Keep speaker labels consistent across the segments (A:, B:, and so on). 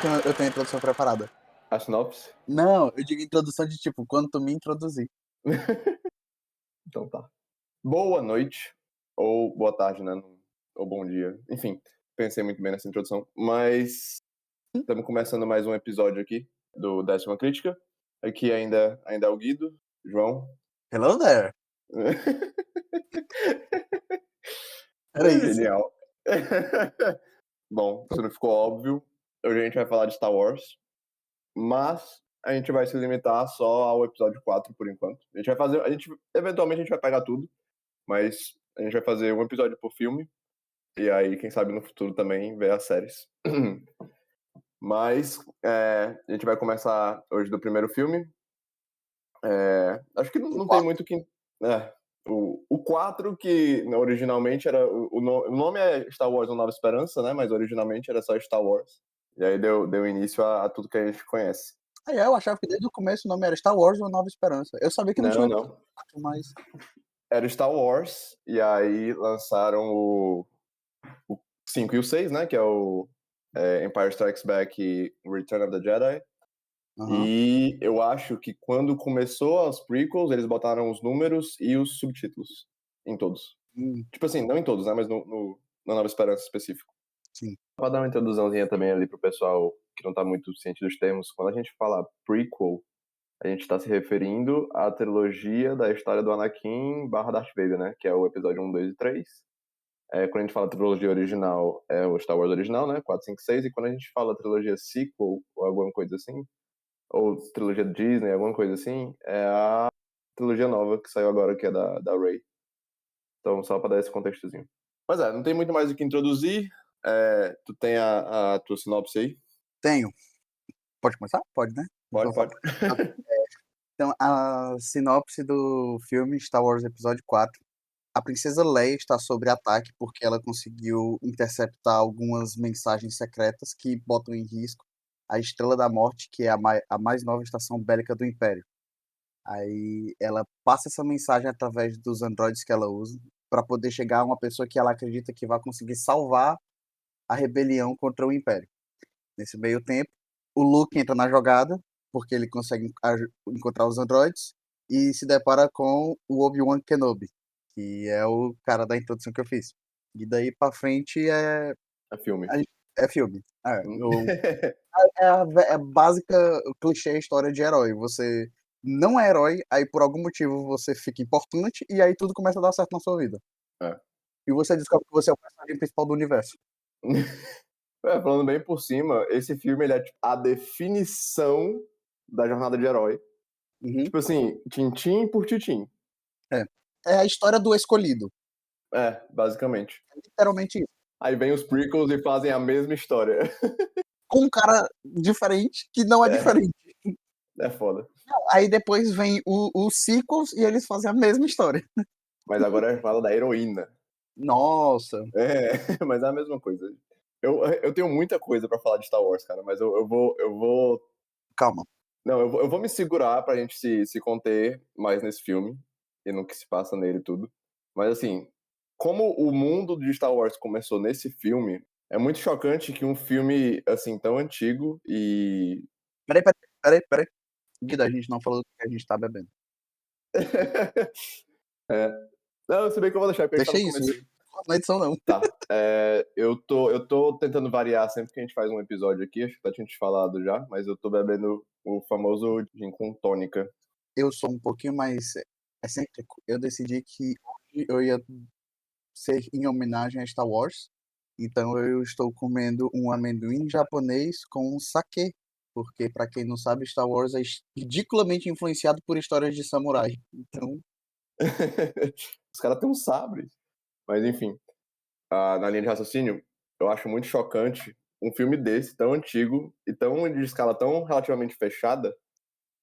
A: eu tenho a introdução preparada.
B: A sinopse?
A: Não, eu digo introdução de tipo, quando tu me introduzir.
B: Então tá. Boa noite, ou boa tarde, né? Ou bom dia. Enfim, pensei muito bem nessa introdução. Mas estamos começando mais um episódio aqui do Décima Crítica. Aqui ainda é o Guido, João.
A: Hello there. Era isso.
B: Genial. Bom, se não ficou óbvio, hoje a gente vai falar de Star Wars, mas a gente vai se limitar só ao episódio 4 por enquanto. Eventualmente a gente vai pegar tudo, mas a gente vai fazer um episódio por filme, e aí, quem sabe no futuro também ver as séries. Mas a gente vai começar hoje do primeiro filme. Acho que não tem muito que... O 4, que originalmente era... O nome é Star Wars Uma Nova Esperança, né? Mas originalmente era só Star Wars. E aí deu início a tudo que a gente conhece.
A: Eu achava que desde o começo o nome era Star Wars Uma Nova Esperança. Eu sabia que não tinha
B: Não.
A: 4, mas...
B: Era Star Wars, e aí lançaram o 5 e o 6, né? Que é o Empire Strikes Back e Return of the Jedi.
A: Uhum.
B: E eu acho que quando começou as prequels, eles botaram os números e os subtítulos em todos. Tipo assim, não em todos, né? Mas na Nova Esperança específico.
A: Sim.
B: Pra dar uma introduçãozinha também ali pro pessoal que não tá muito ciente dos termos, quando a gente fala prequel, a gente tá se referindo à trilogia da história do Anakin / Darth Vader, né? Que é o episódio 1, 2 e 3. Quando a gente fala trilogia original, é o Star Wars original, né? 4, 5, 6. E quando a gente fala trilogia sequel, ou alguma coisa assim, ou trilogia Disney, alguma coisa assim, é a trilogia nova que saiu agora, que é da Rey. Então, só pra dar esse contextozinho. Mas não tem muito mais o que introduzir. Tu tem a tua sinopse aí?
A: Tenho. Pode começar? Pode, né?
B: Pode.
A: Então, a sinopse do filme Star Wars Episódio 4. A princesa Leia está sob ataque porque ela conseguiu interceptar algumas mensagens secretas que botam em risco a Estrela da Morte, que é a mais nova estação bélica do Império. Aí ela passa essa mensagem através dos androides que ela usa para poder chegar a uma pessoa que ela acredita que vai conseguir salvar a rebelião contra o Império. Nesse meio tempo, o Luke entra na jogada porque ele consegue encontrar os androides e se depara com o Obi-Wan Kenobi, que é o cara da introdução que eu fiz. E daí pra frente é
B: filme.
A: é filme. É a básica, o clichê história de herói. Você não é herói, aí por algum motivo você fica importante e aí tudo começa a dar certo na sua vida. E você descobre que você é o personagem principal do universo.
B: Falando bem por cima, esse filme ele é tipo, a definição da jornada de herói.
A: Uhum.
B: Tipo assim, tintim por tintim.
A: É a história do escolhido.
B: Basicamente.
A: É literalmente isso.
B: Aí vem os prequels e fazem a mesma história.
A: Com um cara diferente que não é diferente.
B: É foda.
A: Aí depois vem os sequels e eles fazem a mesma história.
B: Mas agora fala da heroína.
A: Nossa.
B: Mas é a mesma coisa. Eu tenho muita coisa pra falar de Star Wars, cara, mas eu vou...
A: Calma.
B: Não, eu vou me segurar pra gente se conter mais nesse filme e no que se passa nele e tudo. Mas assim, como o mundo de Star Wars começou nesse filme, é muito chocante que um filme, assim, tão antigo e...
A: Peraí. Guida, a gente não falou do que a gente tá bebendo.
B: Não, se bem que eu vou deixar pra
A: Deixa
B: gente
A: isso.
B: começar.
A: Não é edição, não.
B: Tá. Eu tô tentando variar sempre que a gente faz um episódio aqui, acho que já tinha te falado já, mas eu tô bebendo o famoso gin com tônica.
A: Eu sou um pouquinho mais excêntrico. Eu decidi que hoje eu ia ser em homenagem a Star Wars. Então eu estou comendo um amendoim japonês com saquê. Porque, pra quem não sabe, Star Wars é ridiculamente influenciado por histórias de samurai. Então,
B: Os caras têm um sabre. Mas enfim, na linha de raciocínio, eu acho muito chocante um filme desse, tão antigo e tão de escala tão relativamente fechada.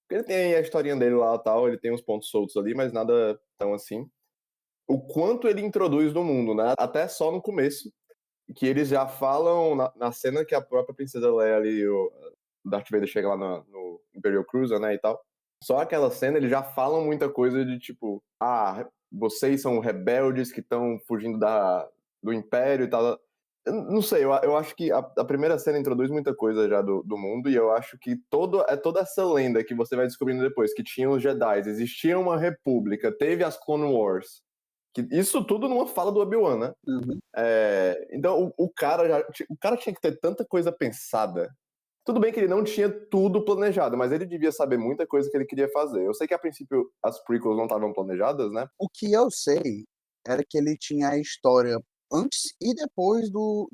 B: Ele tem a historinha dele lá e tal, ele tem uns pontos soltos ali, mas nada tão assim. O quanto ele introduz no mundo, né? Até só no começo, que eles já falam na cena que a própria princesa Leia ali, o Darth Vader chega lá no Imperial Cruiser, né, e tal. Só aquela cena, eles já falam muita coisa de tipo, vocês são rebeldes que estão fugindo do Império e tal. Eu não sei, eu acho que a primeira cena introduz muita coisa já do mundo, e eu acho que toda essa lenda que você vai descobrindo depois, que tinha os Jedi, existia uma república, teve as Clone Wars, que isso tudo numa fala do Obi-Wan, né?
A: Uhum.
B: Então o cara tinha que ter tanta coisa pensada. Tudo bem que ele não tinha tudo planejado, mas ele devia saber muita coisa que ele queria fazer. Eu sei que a princípio as prequels não estavam planejadas, né?
A: O que eu sei era que ele tinha a história antes e depois do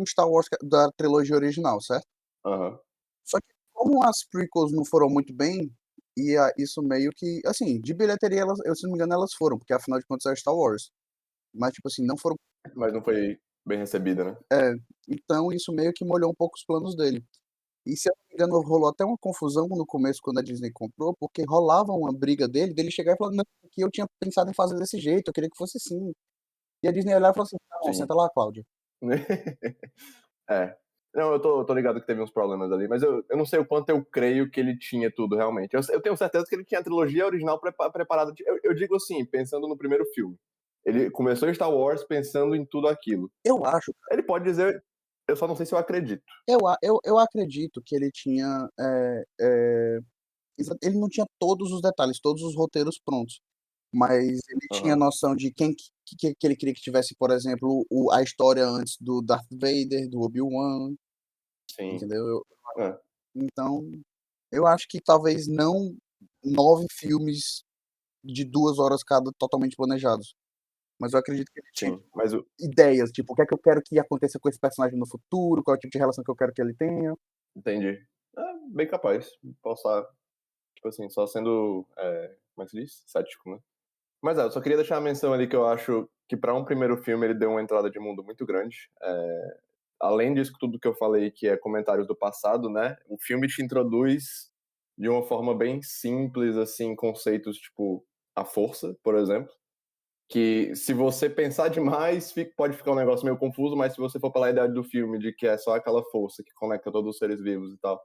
A: Star Wars, da trilogia original, certo?
B: Aham.
A: Só que como as prequels não foram muito bem, isso meio que, assim, de bilheteria, se não me engano, elas foram, porque afinal de contas é Star Wars. Mas, tipo assim, não foram.
B: Mas não foi bem recebida, né?
A: É, então isso meio que molhou um pouco os planos dele. E se eu não me engano, rolou até uma confusão no começo quando a Disney comprou, porque rolava uma briga dele chegar e falar, não, que eu tinha pensado em fazer desse jeito, eu queria que fosse assim. E a Disney olhava e falou assim, tá bom,
B: Sim.
A: senta lá, Cláudia.
B: É. Não, eu tô ligado que teve uns problemas ali, mas eu não sei o quanto eu creio que ele tinha tudo realmente. Eu tenho certeza que ele tinha a trilogia original preparada. Eu digo assim, pensando no primeiro filme. Ele começou Star Wars pensando em tudo aquilo.
A: Eu acho,
B: Ele pode dizer, eu só não sei se eu acredito.
A: eu acredito que ele tinha, ele não tinha todos os detalhes, todos os roteiros prontos, mas ele tinha
B: Aham.
A: noção de quem que ele queria que tivesse, por exemplo, a história antes do Darth Vader, do Obi-Wan,
B: Sim.
A: entendeu?
B: É,
A: Então, eu acho que talvez não 9 filmes de 2 horas cada totalmente planejados, mas eu acredito que ele tinha
B: sim. Mas
A: ideias, tipo, o que é que eu quero que aconteça com esse personagem no futuro, qual é o tipo de relação que eu quero que ele tenha.
B: entendi. Bem capaz. Posso estar, tipo assim, só sendo, como é que se diz? Cético, né? Mas eu só queria deixar uma menção ali que eu acho que para um primeiro filme ele deu uma entrada de mundo muito grande. Além disso tudo que eu falei, que é comentários do passado, né? O filme te introduz de uma forma bem simples, assim, conceitos tipo a força, por exemplo. Que se você pensar demais, pode ficar um negócio meio confuso, mas se você for pela ideia do filme, de que é só aquela força que conecta todos os seres vivos e tal,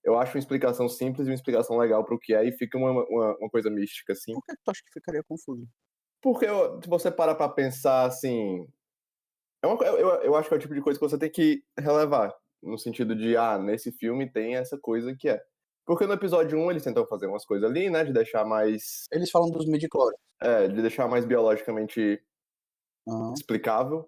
B: eu acho uma explicação simples e uma explicação legal pro que é, e fica uma coisa mística, assim.
A: Por que que tu acha que ficaria confuso?
B: Porque se você para pra pensar, assim, eu acho que é o tipo de coisa que você tem que relevar, no sentido de, nesse filme tem essa coisa que é. Porque no episódio 1 eles tentam fazer umas coisas ali, né,
A: Eles falam dos midi-chlorians.
B: de deixar mais biologicamente
A: Aham.
B: explicável,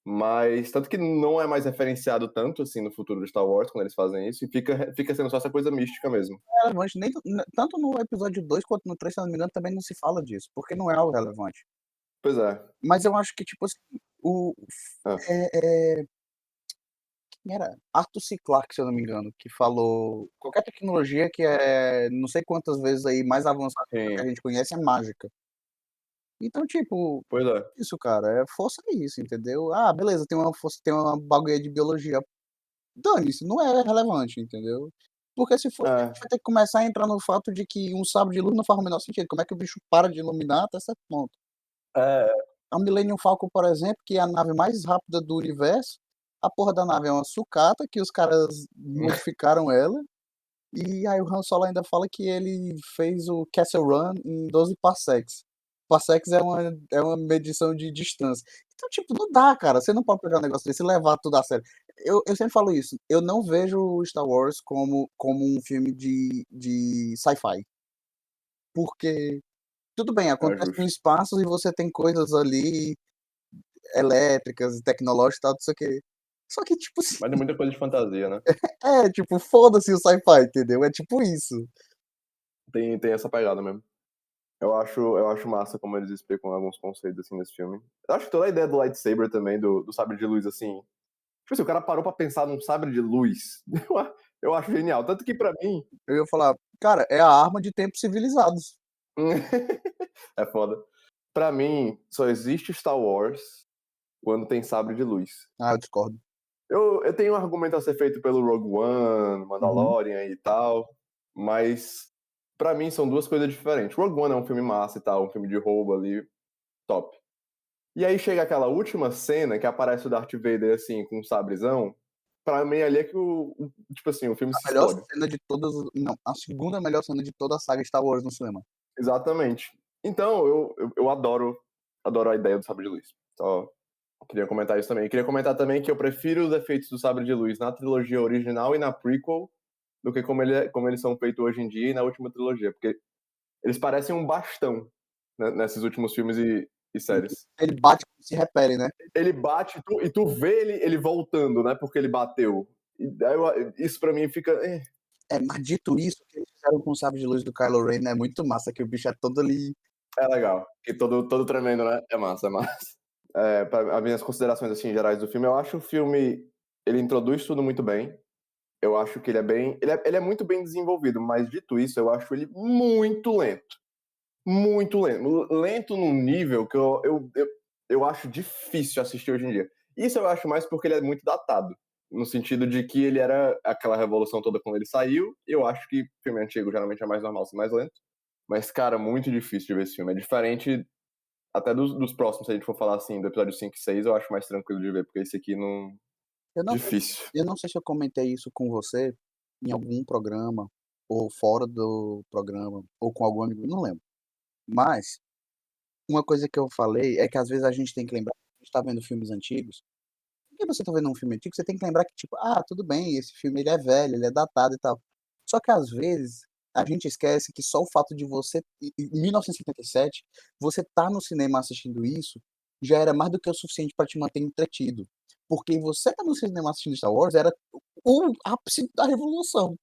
B: mas tanto que não é mais referenciado tanto, assim, no futuro do Star Wars, quando eles fazem isso, e fica sendo só essa coisa mística mesmo.
A: Não é relevante nem tanto no episódio 2 quanto no 3, se eu não me engano, também não se fala disso, porque não é algo relevante.
B: Pois é.
A: Mas eu acho que, tipo assim, o
B: Hã.
A: quem era? Arthur C. Clarke, se eu não me engano, que falou: "Qualquer tecnologia que é não sei quantas vezes aí mais avançada do que a
B: Sim.
A: gente conhece é mágica". Então, tipo,
B: Pois é.
A: isso, cara, força é isso, entendeu? Ah, beleza, tem uma força, tem uma bagulho de biologia. Dane-se, não é relevante, entendeu? Porque se for, a
B: É.
A: gente vai ter que começar a entrar no fato de que um sabre de luz não faz o menor sentido. Como é que o bicho para de iluminar até certo ponto?
B: É,
A: A Millennium Falcon, por exemplo, que é a nave mais rápida do universo, a porra da nave é uma sucata, que os caras modificaram ela, e aí o Han Solo ainda fala que ele fez o Castle Run em 12 parsecs. Parsecs é uma medição de distância. Então, tipo, não dá, cara. Você não pode pegar um negócio desse e levar tudo a sério. Eu sempre falo isso. Eu não vejo o Star Wars como um filme de sci-fi. Porque, tudo bem,
B: é
A: acontece no
B: justo.
A: espaço e você tem coisas ali elétricas, tecnológicas e tal, não sei o quê. Só que, tipo assim,
B: Mas é muita coisa de fantasia, né.
A: tipo, foda-se o sci-fi, entendeu? É tipo isso.
B: Tem essa pegada mesmo. Eu acho massa como eles explicam alguns conceitos, assim, nesse filme. Eu acho que toda a ideia do lightsaber também, do sabre de luz, assim, tipo assim, o cara parou pra pensar num sabre de luz. Eu acho genial. Tanto que pra mim
A: Eu ia falar, cara, é a arma de tempos civilizados.
B: é foda. Pra mim, só existe Star Wars quando tem sabre de luz.
A: Ah, eu discordo.
B: Eu tenho um argumento a ser feito pelo Rogue One,
A: Uhum.
B: Mandalorian e tal, mas pra mim são duas coisas diferentes. Rogue One é um filme massa e tal, um filme de roubo ali, top. E aí chega aquela última cena que aparece o Darth Vader assim, com um sabrezão, pra mim ali é que tipo assim, o filme
A: A
B: se
A: melhor
B: explode.
A: cena de todas, não, a segunda melhor cena de toda a saga Star Wars no cinema.
B: Exatamente. Então, eu adoro a ideia do sabre de luz. Só Queria comentar isso também. E queria comentar também que eu prefiro os efeitos do sabre de luz na trilogia original e na prequel do que como eles são feitos hoje em dia e na última trilogia, porque eles parecem um bastão, né, nesses últimos filmes e séries.
A: Ele bate e se repele, né?
B: Ele bate e tu vê ele voltando, né? Porque ele bateu. Isso pra mim fica.
A: Mas dito isso, o que eles fizeram com o sabre de luz do Kylo Ren é muito massa, que o bicho é todo ali.
B: É legal. E todo tremendo, né? É massa, é massa. As minhas considerações assim, gerais do filme, eu acho o filme. Ele introduz tudo muito bem. Eu acho que ele é bem. Ele é muito bem desenvolvido, mas dito isso, eu acho ele muito lento. Muito lento. Lento num nível que eu acho difícil assistir hoje em dia. Isso eu acho mais porque ele é muito datado. No sentido de que ele era aquela revolução toda quando ele saiu. Eu acho que filme antigo geralmente é mais normal ser mais lento. Mas, cara, muito difícil de ver esse filme. É diferente até dos próximos, se a gente for falar assim, do episódio 5 e 6, eu acho mais tranquilo de ver, porque esse aqui não.
A: Eu não sei,
B: Difícil.
A: eu não sei se eu comentei isso com você em algum programa, ou fora do programa, ou com algum amigo, não lembro. Mas, uma coisa que eu falei é que às vezes a gente tem que lembrar, a gente tá vendo filmes antigos, porque você tá vendo um filme antigo, você tem que lembrar que, tipo, tudo bem, esse filme ele é velho, ele é datado e tal. Só que às vezes a gente esquece que só o fato de você, em 1977, você tá no cinema assistindo isso, já era mais do que o suficiente para te manter entretido. Porque você tá no cinema assistindo Star Wars era o ápice da revolução.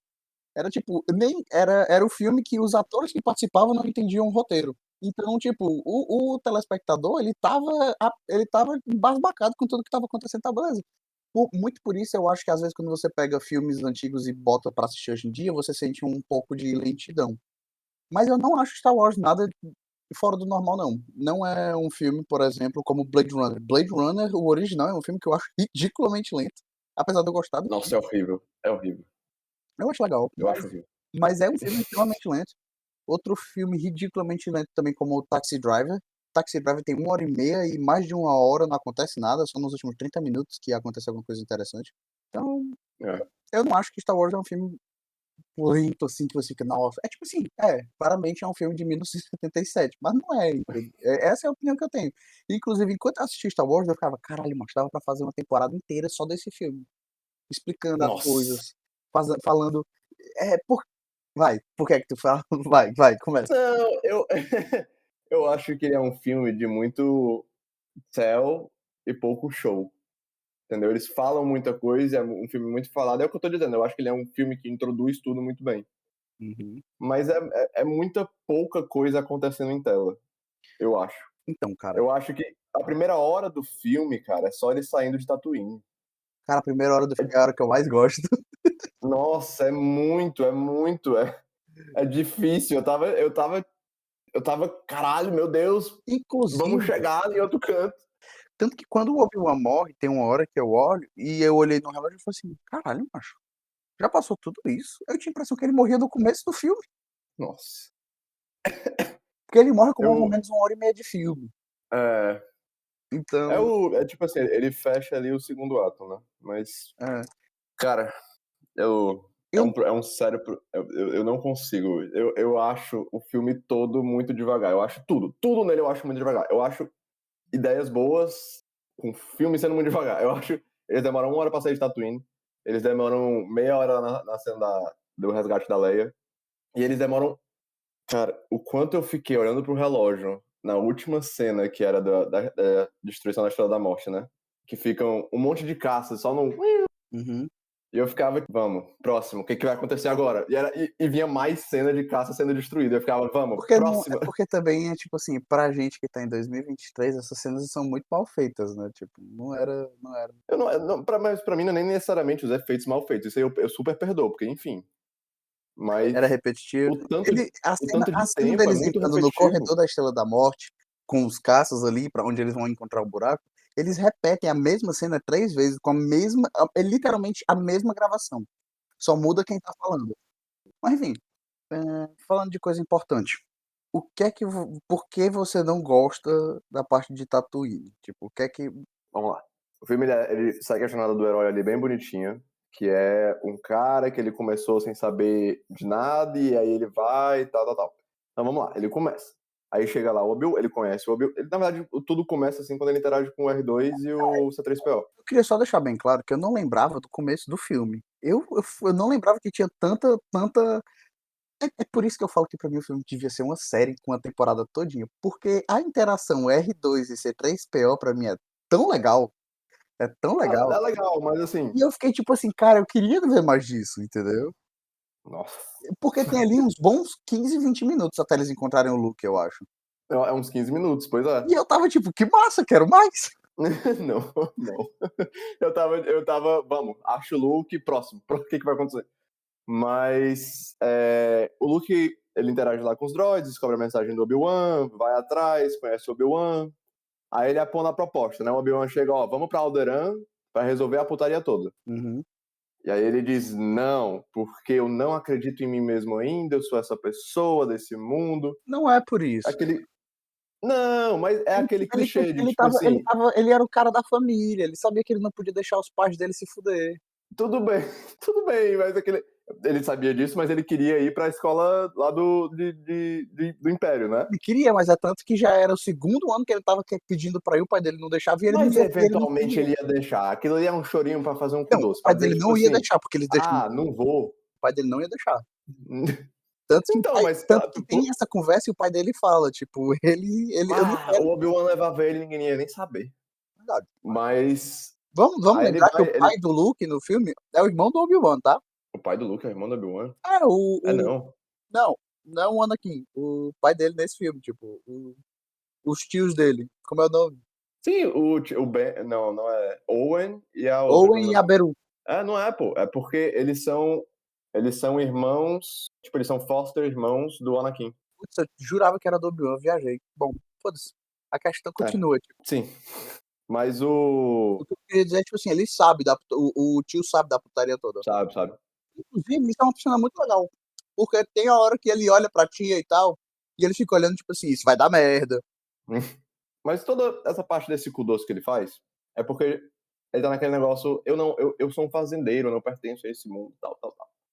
A: Era tipo, nem era o filme que os atores que participavam não entendiam o roteiro. Então, tipo, o telespectador, ele tava embasbacado com tudo que estava acontecendo, tá beleza. Muito por isso eu acho que às vezes quando você pega filmes antigos e bota pra assistir hoje em dia, você sente um pouco de lentidão. Mas eu não acho Star Wars nada fora do normal, não. Não é um filme, por exemplo, como Blade Runner. Blade Runner, o original, é um filme que eu acho ridiculamente lento. Apesar de eu gostar do filme.
B: Nossa, é horrível. É horrível.
A: Eu acho legal,
B: Eu
A: mas,
B: acho horrível.
A: mas é um filme extremamente lento. Outro filme ridiculamente lento também, como o Taxi Driver. Taxi Driver tem 1 hora e meia e mais de 1 hora não acontece nada, só nos últimos 30 minutos que acontece alguma coisa interessante. Então,
B: É.
A: eu não acho que Star Wars é um filme lento, assim, que você fica, nossa. É tipo assim, claramente é um filme de 1977, mas não é, entendeu? Essa é a opinião que eu tenho. Inclusive, enquanto eu assisti Star Wars, eu ficava, caralho, mas dava pra fazer uma temporada inteira só desse filme. Explicando as
B: Nossa.
A: coisas, falando. É, por... por que é que tu fala? Vai, começa.
B: Não, eu acho que ele é um filme de muito tell e pouco show. Entendeu? Eles falam muita coisa, é um filme muito falado. É o que eu tô dizendo, eu acho que ele é um filme que introduz tudo muito bem.
A: Uhum.
B: Mas é muita pouca coisa acontecendo em tela, eu acho.
A: Então,
B: Eu acho que a primeira hora do filme, cara, é só ele saindo de Tatooine.
A: a primeira hora do filme é a hora que eu mais gosto.
B: Nossa, é difícil. Eu tava, caralho, meu Deus, vamos
A: Inclusive,
B: chegar em outro canto.
A: tanto que quando o Obi-Wan morre, tem uma hora que eu olho e eu olhei no relógio e falei assim, caralho, macho, já passou tudo isso? Eu tinha a impressão que ele morria no começo do filme.
B: Nossa.
A: Porque ele morre com mais ou
B: Eu,
A: menos 1 hora e meia de filme.
B: é,
A: Então,
B: é tipo assim, ele fecha ali o segundo ato, né? Mas,
A: é,
B: cara, eu,
A: eu,
B: é um sério. Eu não consigo. Eu acho o filme todo muito devagar. Eu acho tudo nele eu acho muito devagar. Eu acho ideias boas com o filme sendo muito devagar. Eu acho. Eles demoram 1 hora pra sair de Tatooine. Eles demoram meia hora na cena do resgate da Leia. E eles demoram. Cara, o quanto eu fiquei olhando pro relógio na última cena que era da destruição da Estrela da Morte, né? Que ficam um monte de caças só no.
A: uhum.
B: E eu ficava, vamos, próximo, o que vai acontecer agora? E vinha mais cena de caça sendo destruída. Eu ficava, vamos,
A: Porque, não,
B: próxima.
A: porque também é tipo assim, pra gente que tá em 2023, essas cenas são muito mal feitas, né? Tipo, não era.
B: Mas pra mim não é nem necessariamente os efeitos mal feitos. Isso aí eu super perdoo, porque enfim.
A: Era
B: Mas
A: repetitivo.
B: o tanto,
A: Ele, a
B: o
A: cena,
B: tanto
A: a
B: de
A: cena
B: tempo é
A: deles
B: muito
A: entrando no
B: repetitivo.
A: corredor da Estrela da Morte, com os caças ali, pra onde eles vão encontrar o buraco, eles repetem a mesma cena 3 vezes, com a mesma, é literalmente a mesma gravação. Só muda quem tá falando. Mas enfim, falando de coisa importante. Por que você não gosta da parte de Tatooine? Tipo, o que é que.
B: Vamos lá. O filme ele segue a jornada do herói ali bem bonitinha, que é um cara que ele começou sem saber de nada e aí ele vai e tal, tal, tal. Então vamos lá, ele começa. Aí chega lá o Obi-Wan, ele conhece o Obi-Wan. Na verdade, tudo começa assim quando ele interage com o R2 e o C3PO.
A: Eu queria só deixar bem claro que eu não lembrava do começo do filme. Eu não lembrava que tinha tanta. É por isso que eu falo que pra mim o filme devia ser uma série com a temporada todinha. Porque a interação R2 e C3PO pra mim é tão legal. É tão legal.
B: É legal, mas assim.
A: E eu fiquei tipo assim, cara, eu queria ver mais disso, entendeu?
B: Nossa.
A: Porque tem ali uns bons 15, 20 minutos até eles encontrarem o Luke, eu acho.
B: É uns 15 minutos, pois é.
A: E eu tava tipo, que massa, quero mais.
B: Não, não. Eu tava, vamos, acho o Luke próximo. O que vai acontecer? Mas o Luke, ele interage lá com os droids, descobre a mensagem do Obi-Wan, vai atrás, conhece o Obi-Wan. Aí ele apõe na proposta, né? O Obi-Wan chega, ó, vamos pra Alderaan pra resolver a putaria toda.
A: Uhum.
B: E aí ele diz, não, porque eu não acredito em mim mesmo ainda, eu sou essa pessoa desse mundo.
A: Não é por isso.
B: Aquele... Não, mas é aquele clichê de, tipo assim...
A: Ele era o cara da família, ele sabia que ele não podia deixar os pais dele se fuder.
B: Tudo bem, mas ele sabia disso, mas ele queria ir pra escola lá do Império, né?
A: Ele queria, mas é tanto que já era o segundo ano que ele tava pedindo pra ir, o pai dele não deixava e ele
B: Mas
A: não ia.
B: eventualmente ele ia deixar. Aquilo ali é um chorinho pra fazer um cu
A: Não, o
B: doce.
A: pai
B: Pra dizer,
A: dele
B: tipo
A: não ia
B: assim,
A: deixar, porque eles deixam.
B: não vou.
A: O pai dele não ia deixar. Tanto que,
B: Então, mas...
A: tanto que tem essa conversa e o pai dele fala, tipo, eu não quero.
B: o Obi-Wan levava ele e ninguém ia nem saber.
A: Verdade.
B: Mas...
A: Vamos
B: Aí ele
A: lembrar que
B: vai...
A: o pai do Luke no filme é o irmão do Obi-Wan, tá?
B: O pai do Luke é o irmão do Obi-Wan?
A: É,
B: Não.
A: Não é o Anakin. O pai dele nesse filme, tipo, os tios dele. Como é o nome?
B: Sim, o Ben... Não é Owen e a outra.
A: Owen e a Beru.
B: Não é, pô. É porque eles são irmãos... Tipo, eles são foster irmãos do Anakin.
A: Putz, eu jurava que era do Obi-Wan, viajei. Bom, foda-se. A questão continua, tipo.
B: Sim. Mas o...
A: O que eu queria dizer é, tipo assim, ele sabe, o tio sabe da putaria toda.
B: Sabe.
A: Inclusive, isso é uma cena muito legal. Porque tem a hora que ele olha pra tia e tal, e ele fica olhando, tipo assim, isso vai dar merda.
B: Mas toda essa parte desse cu doce que ele faz é porque ele tá naquele negócio, eu sou um fazendeiro, eu não pertenço a esse mundo, tal.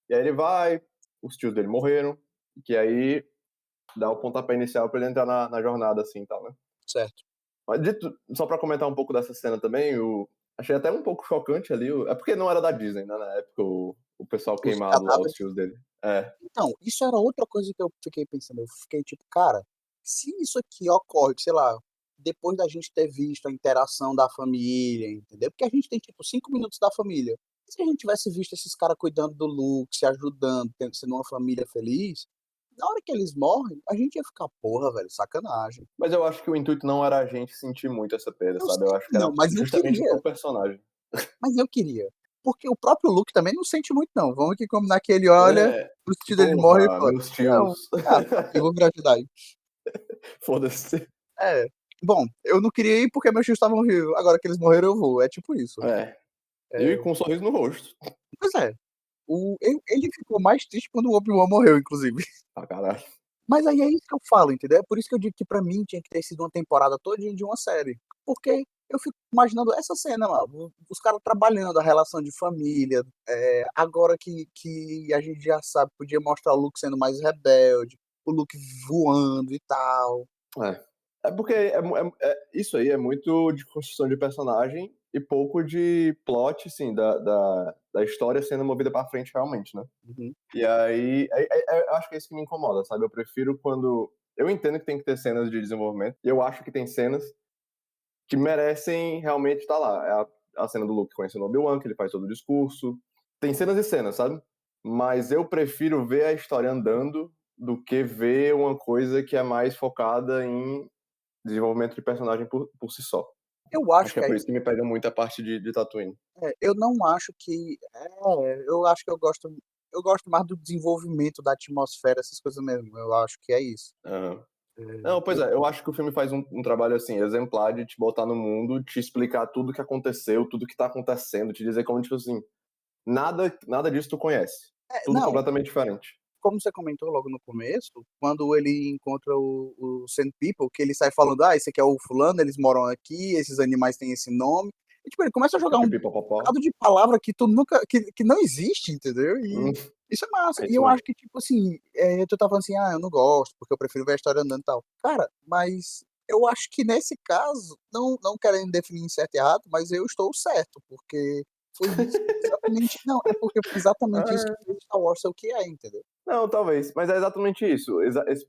B: E aí ele vai, os tios dele morreram, que aí dá o pontapé inicial pra ele entrar na jornada, assim, tal, né?
A: Certo.
B: Mas só pra comentar um pouco dessa cena também, achei até um pouco chocante ali, é porque não era da Disney, né, na época, o pessoal
A: Os
B: queimado lá, os
A: cadáveres.
B: tios dele.
A: Então, isso era outra coisa que eu fiquei pensando. Eu fiquei tipo, cara, se isso aqui ocorre, sei lá, depois da gente ter visto a interação da família, entendeu? Porque a gente tem, tipo, 5 minutos da família. Se a gente tivesse visto esses caras cuidando do Luke, se ajudando, sendo uma família feliz, na hora que eles morrem, a gente ia ficar, porra, velho, sacanagem.
B: Mas eu acho que o intuito não era a gente sentir muito essa perda,
A: Eu
B: sabe? Eu
A: sei
B: acho
A: que
B: que era
A: não, mas eu
B: justamente
A: queria.
B: pro personagem.
A: Mas eu queria. Porque o próprio Luke também não sente muito, não. Vamos aqui combinar que ele olha, o tio dele morre e
B: Porra,
A: fala,
B: meus
A: não,
B: tios.
A: tá aqui, vou me ajudar aí.
B: Foda-se.
A: É. Bom, eu não queria ir porque meus tios estavam vivos. Agora que eles morreram, eu vou. É tipo isso.
B: E com um sorriso no rosto.
A: Pois é. Ele ficou mais triste quando o Obi-Wan morreu, inclusive.
B: Ah, caralho.
A: Mas aí é isso que eu falo, entendeu? É por isso que eu digo que pra mim tinha que ter sido uma temporada todinha de uma série. Porque eu fico imaginando essa cena lá, os caras trabalhando, a relação de família. Agora que a gente já sabe, podia mostrar o Luke sendo mais rebelde, o Luke voando e tal.
B: É porque isso aí é muito de construção de personagem e pouco de plot, assim, da história sendo movida pra frente realmente, né?
A: Uhum.
B: E aí, eu acho que é isso que me incomoda, sabe? Eu prefiro quando... Eu entendo que tem que ter cenas de desenvolvimento, e eu acho que tem cenas que merecem realmente estar lá. É a cena do Luke conhecendo o Obi-Wan, que ele faz todo o discurso. Tem cenas e cenas, sabe? Mas eu prefiro ver a história andando do que ver uma coisa que é mais focada em desenvolvimento de personagem por si só.
A: Eu
B: Acho
A: acho
B: que é
A: que
B: por isso que me pega muito a parte de Tatooine.
A: eu não acho que. Eu acho que eu gosto mais do desenvolvimento da atmosfera, essas coisas mesmo. Eu acho que é isso.
B: Aham.
A: É,
B: Não, pois é, eu acho que o filme faz um trabalho assim, exemplar de te botar no mundo, te explicar tudo que aconteceu, tudo que tá acontecendo, te dizer como, tipo assim, nada disso tu conhece. Tudo
A: não,
B: completamente diferente.
A: como você comentou logo no começo, quando ele encontra o Sand People, que ele sai falando, esse aqui é o fulano, eles moram aqui, esses animais têm esse nome. E, tipo, ele começa a jogar um
B: Pipipopopó.
A: bocado de palavra que tu nunca que não existe, entendeu?
B: Hum,
A: E isso é massa.
B: é
A: E
B: isso
A: eu
B: mesmo.
A: acho que, tipo assim, tu tá falando assim: "Ah, eu não gosto, porque eu prefiro ver a história andando e tal". Cara, mas eu acho que nesse caso, não querendo definir certo e errado, mas eu estou certo, porque foi isso exatamente não, é porque foi exatamente isso que
B: Ah,
A: fez Star Wars ser o que é, entendeu?
B: não, talvez, mas é exatamente isso.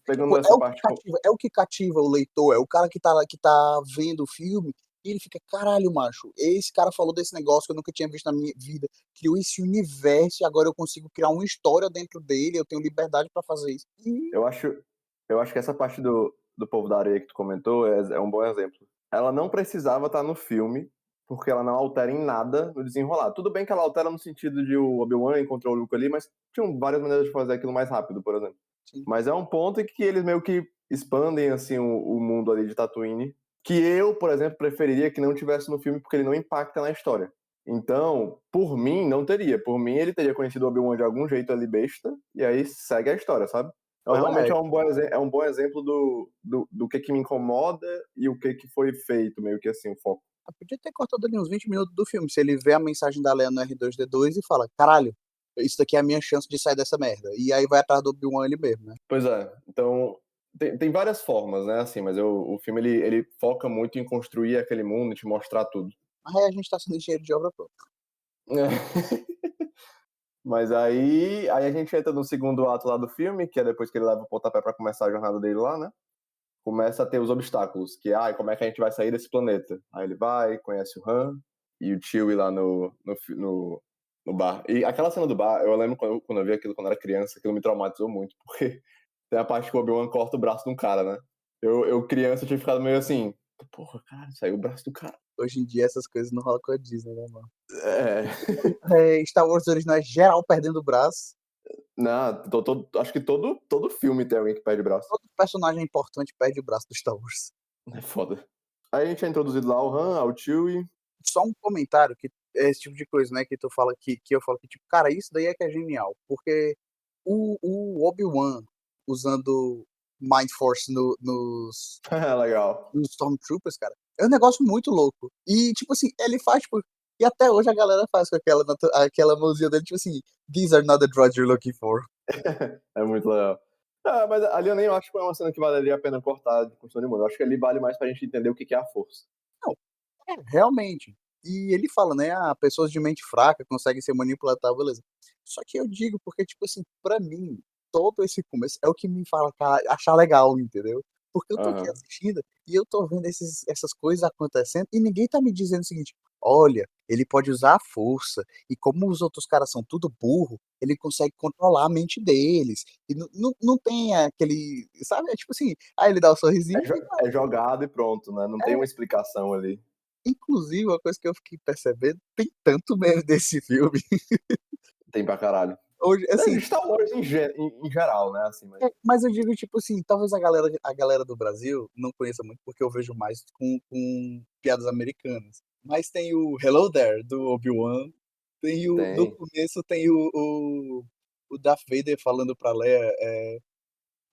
B: Pegando
A: Tipo, é
B: essa
A: o que
B: parte.
A: cativa é o que cativa o leitor, é o cara que tá vendo o filme e ele fica: "Caralho, macho, esse cara falou desse negócio que eu nunca tinha visto na minha vida, criou esse universo e agora eu consigo criar uma história dentro dele, eu tenho liberdade pra fazer isso". E
B: Eu acho, eu acho que essa parte do Povo da Areia que tu comentou é um bom exemplo. Ela não precisava estar no filme, porque ela não altera em nada no desenrolar. Tudo bem que ela altera no sentido de o Obi-Wan encontrou o Luke ali, mas tinham várias maneiras de fazer aquilo mais rápido, por exemplo.
A: sim,
B: Mas é um ponto em que eles meio que expandem assim o mundo ali de Tatooine, que eu, por exemplo, preferiria que não tivesse no filme porque ele não impacta na história. Então, por mim, não teria. Por mim, ele teria conhecido o Obi-Wan de algum jeito ali besta, e aí segue a história, sabe? Então,
A: não
B: realmente
A: é,
B: é um bom exemplo do que me incomoda e o que foi feito, meio que assim, o foco.
A: podia ter cortado ali uns 20 minutos do filme, se ele vê a mensagem da Leia no R2-D2 e fala: "Caralho, isso daqui é a minha chance de sair dessa merda", e aí vai atrás do Obi-Wan ele mesmo, né.
B: Pois é. Então, tem várias formas, né? Assim, mas o filme ele foca muito em construir aquele mundo e te mostrar tudo.
A: Mas aí a gente tá sendo engenheiro de obra pronta.
B: Mas aí a gente entra no segundo ato lá do filme, que é depois que ele leva o pontapé pra começar a jornada dele lá, né? Começa a ter os obstáculos, que como é que a gente vai sair desse planeta? Aí ele vai, conhece o Han e o Chewie lá no bar. E aquela cena do bar, eu lembro quando eu vi aquilo quando era criança, aquilo me traumatizou muito, porque tem a parte que o Obi-Wan corta o braço de um cara, né? Eu criança, tinha ficado meio assim, porra, cara, saiu o braço do cara.
A: Hoje em dia essas coisas não rolam com a Disney, né, mano.
B: É.
A: Star Wars original é geral perdendo o braço.
B: Não, acho que todo filme tem alguém que perde o braço.
A: Todo personagem importante perde o braço do Star Wars.
B: É foda. Aí a gente é introduzido lá ao Han, ao Chewie.
A: Só um comentário que é esse tipo de coisa, né, que tu fala que eu falo que, tipo, cara, isso daí é que é genial, porque o Obi-Wan usando Mind Force
B: Legal.
A: nos Stormtroopers, cara, é um negócio muito louco. E, tipo assim, ele faz, tipo e até hoje a galera faz com aquela mãozinha dele, tipo assim: "These are not the droids you're looking for".
B: É muito legal. Ah, mas ali eu nem acho que é uma cena que valeria a pena cortar de construção de mundo. Eu acho que ali vale mais pra gente entender o que que é a força.
A: Não, realmente. E ele fala, né: "Ah, pessoas de mente fraca conseguem ser manipuladas, tal, beleza". Só que eu digo porque, tipo assim, pra mim, todo esse começo é o que me fala achar legal, entendeu? Porque eu tô aqui
B: Aham.
A: assistindo e eu tô vendo essas coisas acontecendo e ninguém tá me dizendo o seguinte: "Olha, ele pode usar a força e como os outros caras são tudo burro, ele consegue controlar a mente deles". E não tem aquele sabe, é tipo assim, aí ele dá o sorrisinho e
B: É jogado e pronto, né? Não tem uma
A: é.
B: explicação ali.
A: Inclusive, uma coisa que eu fiquei percebendo, tem tanto meme desse filme.
B: Tem pra caralho.
A: Hoje,
B: É
A: assim,
B: de Star Wars em geral, né? Assim, mas.
A: mas eu digo, tipo assim, talvez a galera do Brasil não conheça muito, porque eu vejo mais com piadas americanas. Mas tem o Hello There, do Obi-Wan, tem no
B: Tem.
A: começo tem o Darth Vader falando pra Leia,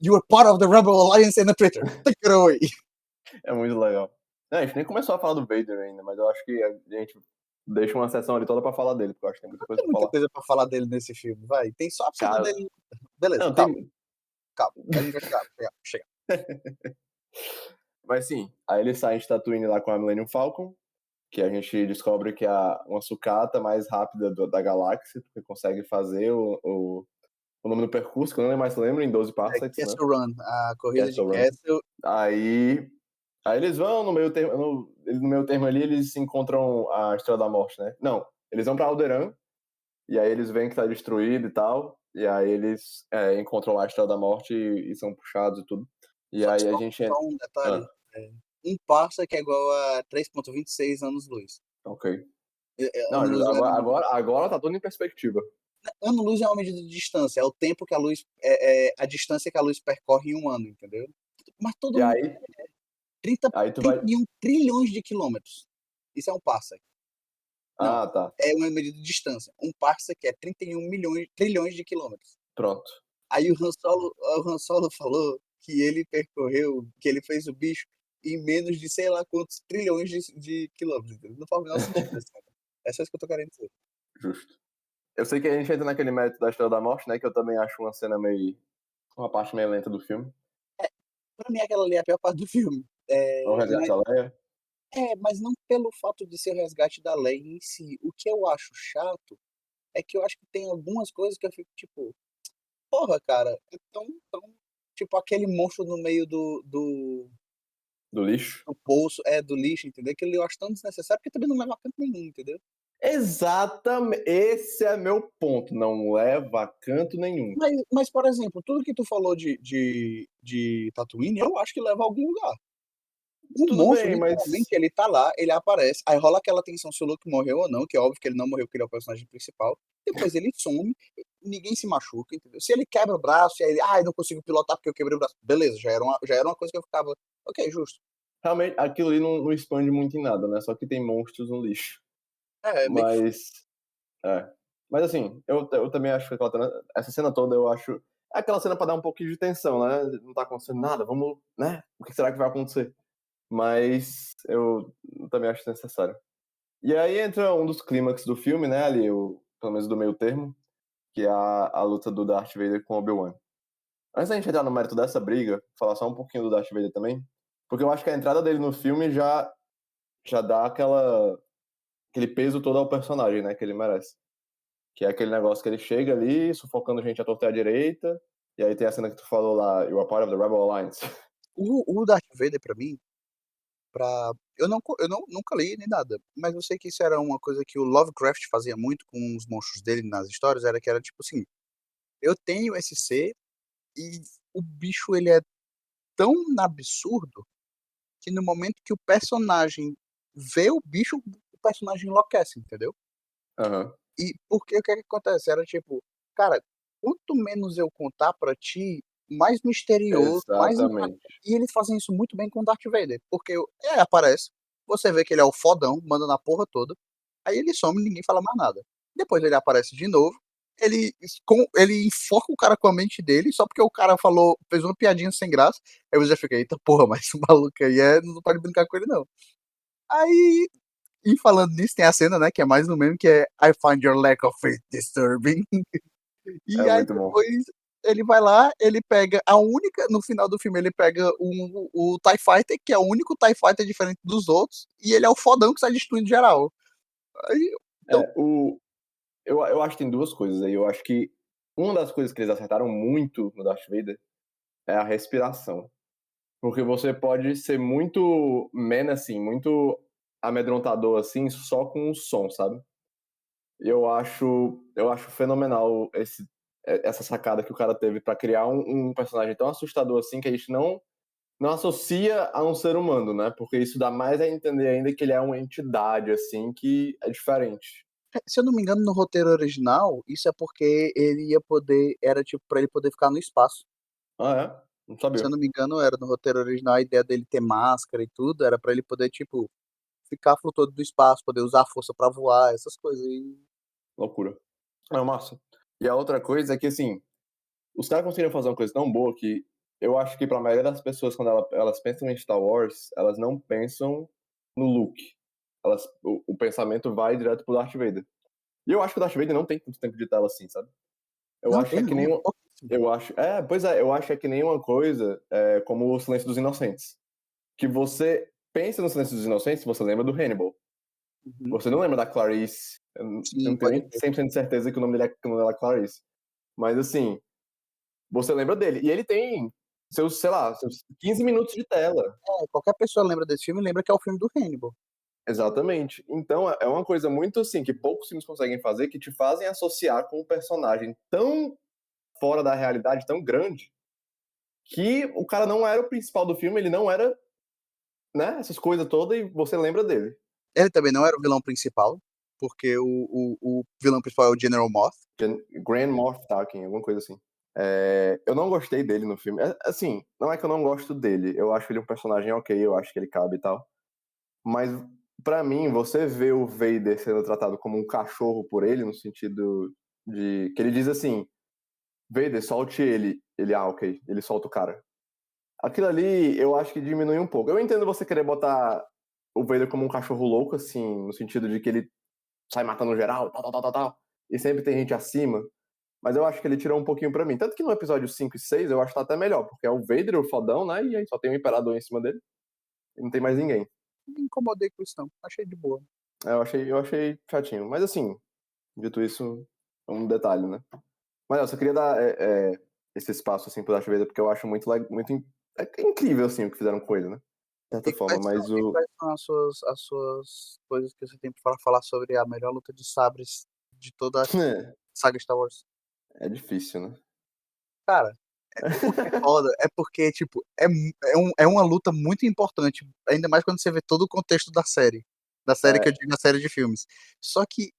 A: "You are part of the Rebel Alliance and a traitor. Take it away".
B: É muito legal. Não, a gente nem começou a falar do Vader ainda, mas eu acho que a gente deixa uma sessão ali toda pra falar dele, porque eu acho que tem muita
A: Não
B: coisa
A: tem
B: pra
A: muita
B: falar.
A: coisa pra falar dele nesse filme, vai. Tem só a cena
B: Cara,
A: dele beleza,
B: não,
A: calma,
B: tem.
A: calma, a gente vai chegar.
B: Mas sim, aí ele sai de Tatooine lá com a Millennium Falcon, que a gente descobre que é uma sucata mais rápida da galáxia, porque consegue fazer o nome do percurso, que eu não mais lembro, em 12
A: É
B: parsecs, né?
A: Castle Run, a corrida de
B: Castle Run.
A: Castle.
B: Aí, aí eles vão no meio termo, no meio termo ali, eles se encontram a Estrela da Morte, né? Não, eles vão pra Alderaan, e aí eles veem que tá destruído e tal, e aí eles encontram lá a Estrela da Morte e são puxados e tudo. E
A: Só
B: aí a
A: só
B: gente.
A: só um
B: Ah,
A: detalhe, um parsec é igual a 3,26 anos-luz.
B: ok. Não,
A: Ano-luz não é uma medida
B: agora tá tudo em perspectiva.
A: ano-luz é uma medida de distância, é o tempo que a luz a distância que a luz percorre em um ano, entendeu. Mas todo
B: E
A: mundo
B: aí,
A: 30
B: aí tu vai.
A: 31 trilhões de quilômetros. Isso é um parsec. Não,
B: Ah, tá.
A: é uma medida de distância. Um parsec é 31 milhões trilhões de quilômetros.
B: Pronto.
A: Aí o Han Solo falou que ele fez o bicho em menos de sei lá quantos trilhões de quilômetros. Entendeu? Não faz o menor sentido. Assim. É só isso que eu tô querendo dizer.
B: Justo. Eu sei que a gente entra naquele mérito da Estrela da Morte, né? Que eu também acho uma cena meio. Uma parte meio lenta do filme.
A: Pra mim, aquela ali é a pior parte do filme.
B: O Resgate da Leia.
A: Mas não pelo fato de ser o resgate da lei em si. O que eu acho chato é que eu acho que tem algumas coisas que eu fico tipo, porra, cara, é tão. Tipo aquele monstro no meio
B: Do lixo.
A: do poço, do lixo, entendeu? Que eu acho tão desnecessário porque também não leva a canto nenhum, entendeu?
B: Exatamente. Esse é meu ponto. Não leva a canto nenhum.
A: Mas, por exemplo, tudo que tu falou de Tatooine, eu acho que leva a algum lugar. O
B: Tudo
A: monstro,
B: bem, mas.
A: literalmente, ele tá lá, ele aparece, aí rola aquela tensão se o Luke morreu ou não, que é óbvio que ele não morreu, porque ele é o personagem principal. Depois ele some, ninguém se machuca, entendeu? Se ele quebra o braço, e aí ele, não consigo pilotar porque eu quebrei o braço. Beleza, já era uma coisa que eu ficava, ok, justo.
B: Realmente, aquilo ali não expande muito em nada, né? Só que tem monstros no lixo.
A: É meio que.
B: Mas. É. Mas assim, eu também acho que essa cena toda eu acho. É aquela cena pra dar um pouquinho de tensão, né? Não tá acontecendo nada, vamos, né? O que será que vai acontecer? Mas eu também acho necessário. E aí entra um dos clímax do filme, né? Ali, pelo menos do meio termo, que é a luta do Darth Vader com Obi-Wan. Antes da gente entrar no mérito dessa briga, falar só um pouquinho do Darth Vader também, porque eu acho que a entrada dele no filme já dá aquele peso todo ao personagem, né? Que ele merece. Que é aquele negócio que ele chega ali, sufocando gente à torta e à direita, e aí tem a cena que tu falou lá, You are part of the Rebel Alliance.
A: O Darth Vader, pra mim, eu nunca li nem nada, mas eu sei que isso era uma coisa que o Lovecraft fazia muito com os monstros dele nas histórias, era que era tipo assim, eu tenho esse ser e o bicho ele é tão absurdo que no momento que o personagem vê o bicho, o personagem enlouquece, entendeu?
B: Aham.
A: E porque o que é que acontece? Era tipo, cara, quanto menos eu contar pra ti, mais misterioso, mais impactante.
B: Exatamente.
A: E eles fazem isso muito bem com o Darth Vader, porque aparece, você vê que ele é o fodão, manda na porra toda, aí ele some e ninguém fala mais nada. Depois ele aparece de novo, ele enforca o cara com a mente dele, só porque o cara fez uma piadinha sem graça, aí você já fica, eita porra, mas esse maluco aí não pode brincar com ele não. Aí e falando nisso, tem a cena, né, que é mais no mesmo, que é I find your lack of faith disturbing.
B: É
A: E aí
B: muito bom.
A: depois ele vai lá, ele pega no final do filme, ele pega o TIE Fighter, que é o único TIE Fighter diferente dos outros, e ele é o fodão que sai destruindo geral. Aí, então,
B: É, eu acho que tem duas coisas aí. Eu acho que uma das coisas que eles acertaram muito no Darth Vader é a respiração. Porque você pode ser muito menacing, muito amedrontador, assim, só com o som, sabe? Eu acho fenomenal essa sacada que o cara teve pra criar um personagem tão assustador assim que a gente não associa a um ser humano, né? Porque isso dá mais a entender ainda que ele é uma entidade, assim, que é diferente.
A: se eu não me engano, no roteiro original, isso é porque ele ia poder, era tipo pra ele poder ficar no espaço.
B: Ah, é? Não
A: Se eu
B: sabia.
A: não me engano, era no roteiro original, a ideia dele ter máscara e tudo, era pra ele poder, tipo, ficar flutuando no espaço, poder usar a força pra voar, essas coisas.
B: Loucura. É massa. E a outra coisa é que, assim, os caras conseguiram fazer uma coisa tão boa que eu acho que pra maioria das pessoas, quando elas pensam em Star Wars, elas não pensam no Luke. O pensamento vai direto pro Darth Vader. E eu acho que o Darth Vader não tem tanto tempo de tela assim, sabe? Eu
A: Não
B: acho que
A: tem
B: é que
A: não,
B: nem.
A: é pouquíssimo.
B: Eu acho. Pois é, eu acho que é que nem uma coisa como o Silêncio dos Inocentes. Que você pensa no Silêncio dos Inocentes, você lembra do Hannibal.
A: Uhum.
B: Você não lembra da Clarice. Eu
A: Sim,
B: não tenho
A: pode
B: nem
A: crer.
B: 100% de certeza que que o nome dela é Clarice. Mas assim, você lembra dele. E ele tem seus, sei lá, seus 15 minutos de tela.
A: Qualquer pessoa lembra desse filme, lembra que é o filme do Hannibal.
B: Exatamente. Então é uma coisa muito assim que poucos filmes conseguem fazer que te fazem associar com um personagem tão fora da realidade, tão grande, que o cara não era o principal do filme, ele não era, né, essas coisas todas e você lembra dele.
A: Ele também não era o vilão principal, porque o vilão principal é o General Moth.
B: Grand Moff Tarkin, alguma coisa assim. Eu não gostei dele no filme. Assim, não é que eu não gosto dele, eu acho ele um personagem ok, eu acho que ele cabe e tal. Mas, pra mim, você vê o Vader sendo tratado como um cachorro por ele, no sentido de que ele diz assim: Vader, solte ele. Ele, ok, ele solta o cara. Aquilo ali, eu acho que diminui um pouco. Eu entendo você querer botar o Vader como um cachorro louco, assim, no sentido de que ele sai matando geral, tal, tal, tal, tal, tal, e sempre tem gente acima. Mas eu acho que ele tirou um pouquinho pra mim. Tanto que no episódio 5 e 6 eu acho que tá até melhor, porque é o Vader, o fodão, né? E aí só tem o Imperador em cima dele. E não tem mais ninguém.
A: Não me incomodei com isso, não. Achei de boa.
B: Eu achei chatinho. Mas assim, dito isso, é um detalhe, né? Mas eu só queria dar esse espaço assim pro Darth Vader, porque eu acho é incrível assim o que fizeram com ele, né? De certa forma, mas
A: E
B: o.
A: quais são as suas coisas que você tem para falar sobre a melhor luta de sabres de toda a saga Star Wars?
B: É difícil, né?
A: Cara, o que é foda é porque, tipo, é uma luta muito importante, ainda mais quando você vê todo o contexto da série. Da série que eu
B: É,
A: digo, a série de filmes. Só que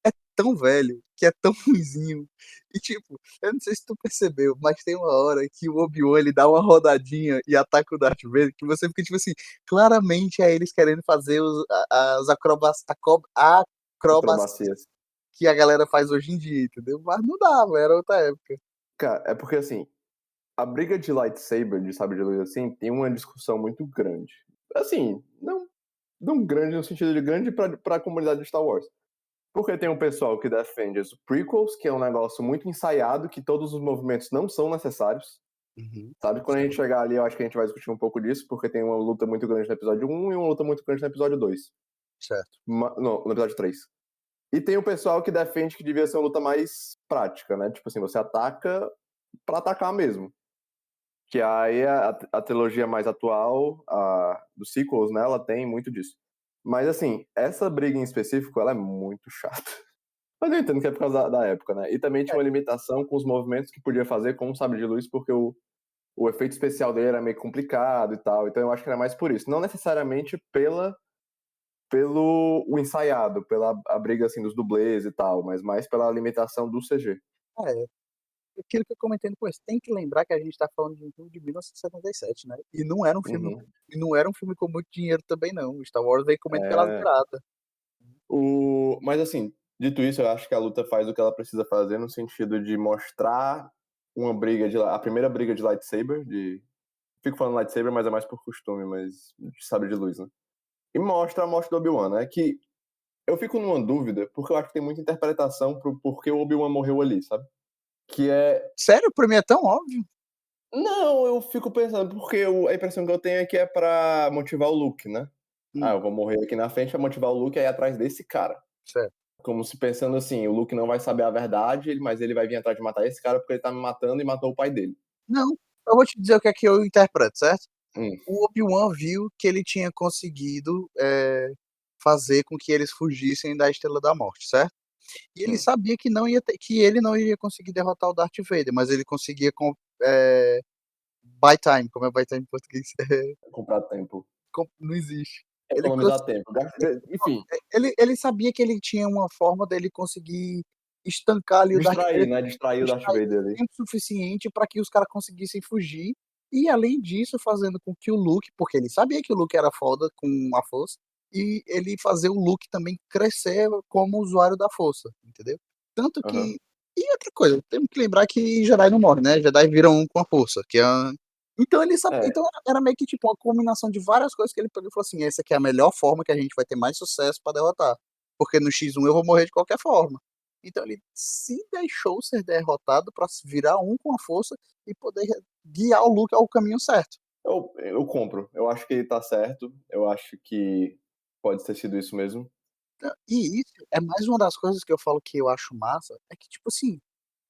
A: é tão velho, que é tão ruinzinho. E tipo, eu não sei se tu percebeu, mas tem uma hora que o Obi-Wan ele dá uma rodadinha e ataca o Darth Vader, que você fica tipo assim, claramente é eles querendo fazer as acrobacias
B: acrobacias.
A: que a galera faz hoje em dia, entendeu? Mas não dava, era outra época.
B: Cara, é porque assim, a briga de lightsaber, de sabre de luz assim, tem uma discussão muito grande. Assim, não grande no sentido de grande pra comunidade de Star Wars. Porque tem um pessoal que defende os prequels, que é um negócio muito ensaiado, que todos os movimentos não são necessários.
A: Uhum,
B: Sabe? Quando a gente chegar ali, eu acho que a gente vai discutir um pouco disso, porque tem uma luta muito grande no episódio 1 e uma luta muito grande no episódio 2.
A: certo.
B: Não, no episódio 3. E tem o pessoal que defende que devia ser uma luta mais prática, né? Tipo assim, você ataca pra atacar mesmo. Que aí a trilogia mais atual, dos sequels, né? Ela tem muito disso. Mas assim, essa briga em específico, ela é muito chata. Mas eu entendo que é por causa da época, né? E também tinha
A: É,
B: uma limitação com os movimentos que podia fazer com o sabre de luz, porque o efeito especial dele era meio complicado e tal. Então eu acho que era mais por isso. Não necessariamente pelo o ensaiado, pela a briga assim dos dublês e tal, mas mais pela limitação do CG.
A: é, aquilo que eu comentei depois, tem que lembrar que a gente tá falando de um filme de 1977, né? E não era um filme,
B: Uhum.
A: com muito dinheiro também não. O Star Wars veio comendo pelas
B: É,
A: beiradas.
B: mas assim, dito isso, eu acho que a luta faz o que ela precisa fazer no sentido de mostrar a primeira briga de lightsaber, fico falando lightsaber, mas é mais por costume, mas de sabre de luz, né? E mostra a morte do Obi-Wan, né? Que eu fico numa dúvida, porque eu acho que tem muita interpretação pro porquê o Obi-Wan morreu ali, sabe? Que é.
A: Sério? Pra mim é tão óbvio.
B: Não, eu fico pensando, porque a impressão que eu tenho é que é pra motivar o Luke, né? Ah,
A: Hum,
B: eu vou morrer aqui na frente pra motivar o Luke a ir atrás desse cara.
A: certo.
B: Como se pensando assim, o Luke não vai saber a verdade, mas ele vai vir atrás de matar esse cara porque ele tá me matando e matou o pai dele.
A: Não, eu vou te dizer o que é que eu interpreto, certo?
B: Hum,
A: O Obi-Wan viu que ele tinha conseguido fazer com que eles fugissem da Estrela da Morte, certo? E ele
B: hum.
A: sabia que que ele não iria conseguir derrotar o Darth Vader, mas ele conseguia é, buy time, como é buy time em português?
B: Comprar tempo.
A: Não existe. Ele,
B: Economizar tempo. Enfim,
A: ele sabia que ele tinha uma forma dele conseguir estancar ali o Darth
B: distrair,
A: Vader,
B: né? Distrair o Darth
A: distrair
B: Vader ali.
A: tempo suficiente para que os caras conseguissem fugir. E além disso, fazendo com que o Luke, porque ele sabia que o Luke era foda com a força, e ele fazer o Luke também crescer como usuário da força, entendeu? Tanto
B: Aham.
A: que. E outra coisa, temos que lembrar que Jedi não morre, né? Jedi viram um com a força, que é. Então ele sabe,
B: É,
A: então era meio que tipo uma combinação de várias coisas que ele pegou e falou assim: essa aqui é a melhor forma que a gente vai ter mais sucesso para derrotar. Porque no X1 eu vou morrer de qualquer forma. Então ele se deixou ser derrotado para virar um com a força e poder guiar o Luke ao caminho certo.
B: eu compro. Eu acho que ele tá certo. Eu acho que pode ter sido isso mesmo.
A: E isso é mais uma das coisas que eu falo que eu acho massa, é que tipo assim,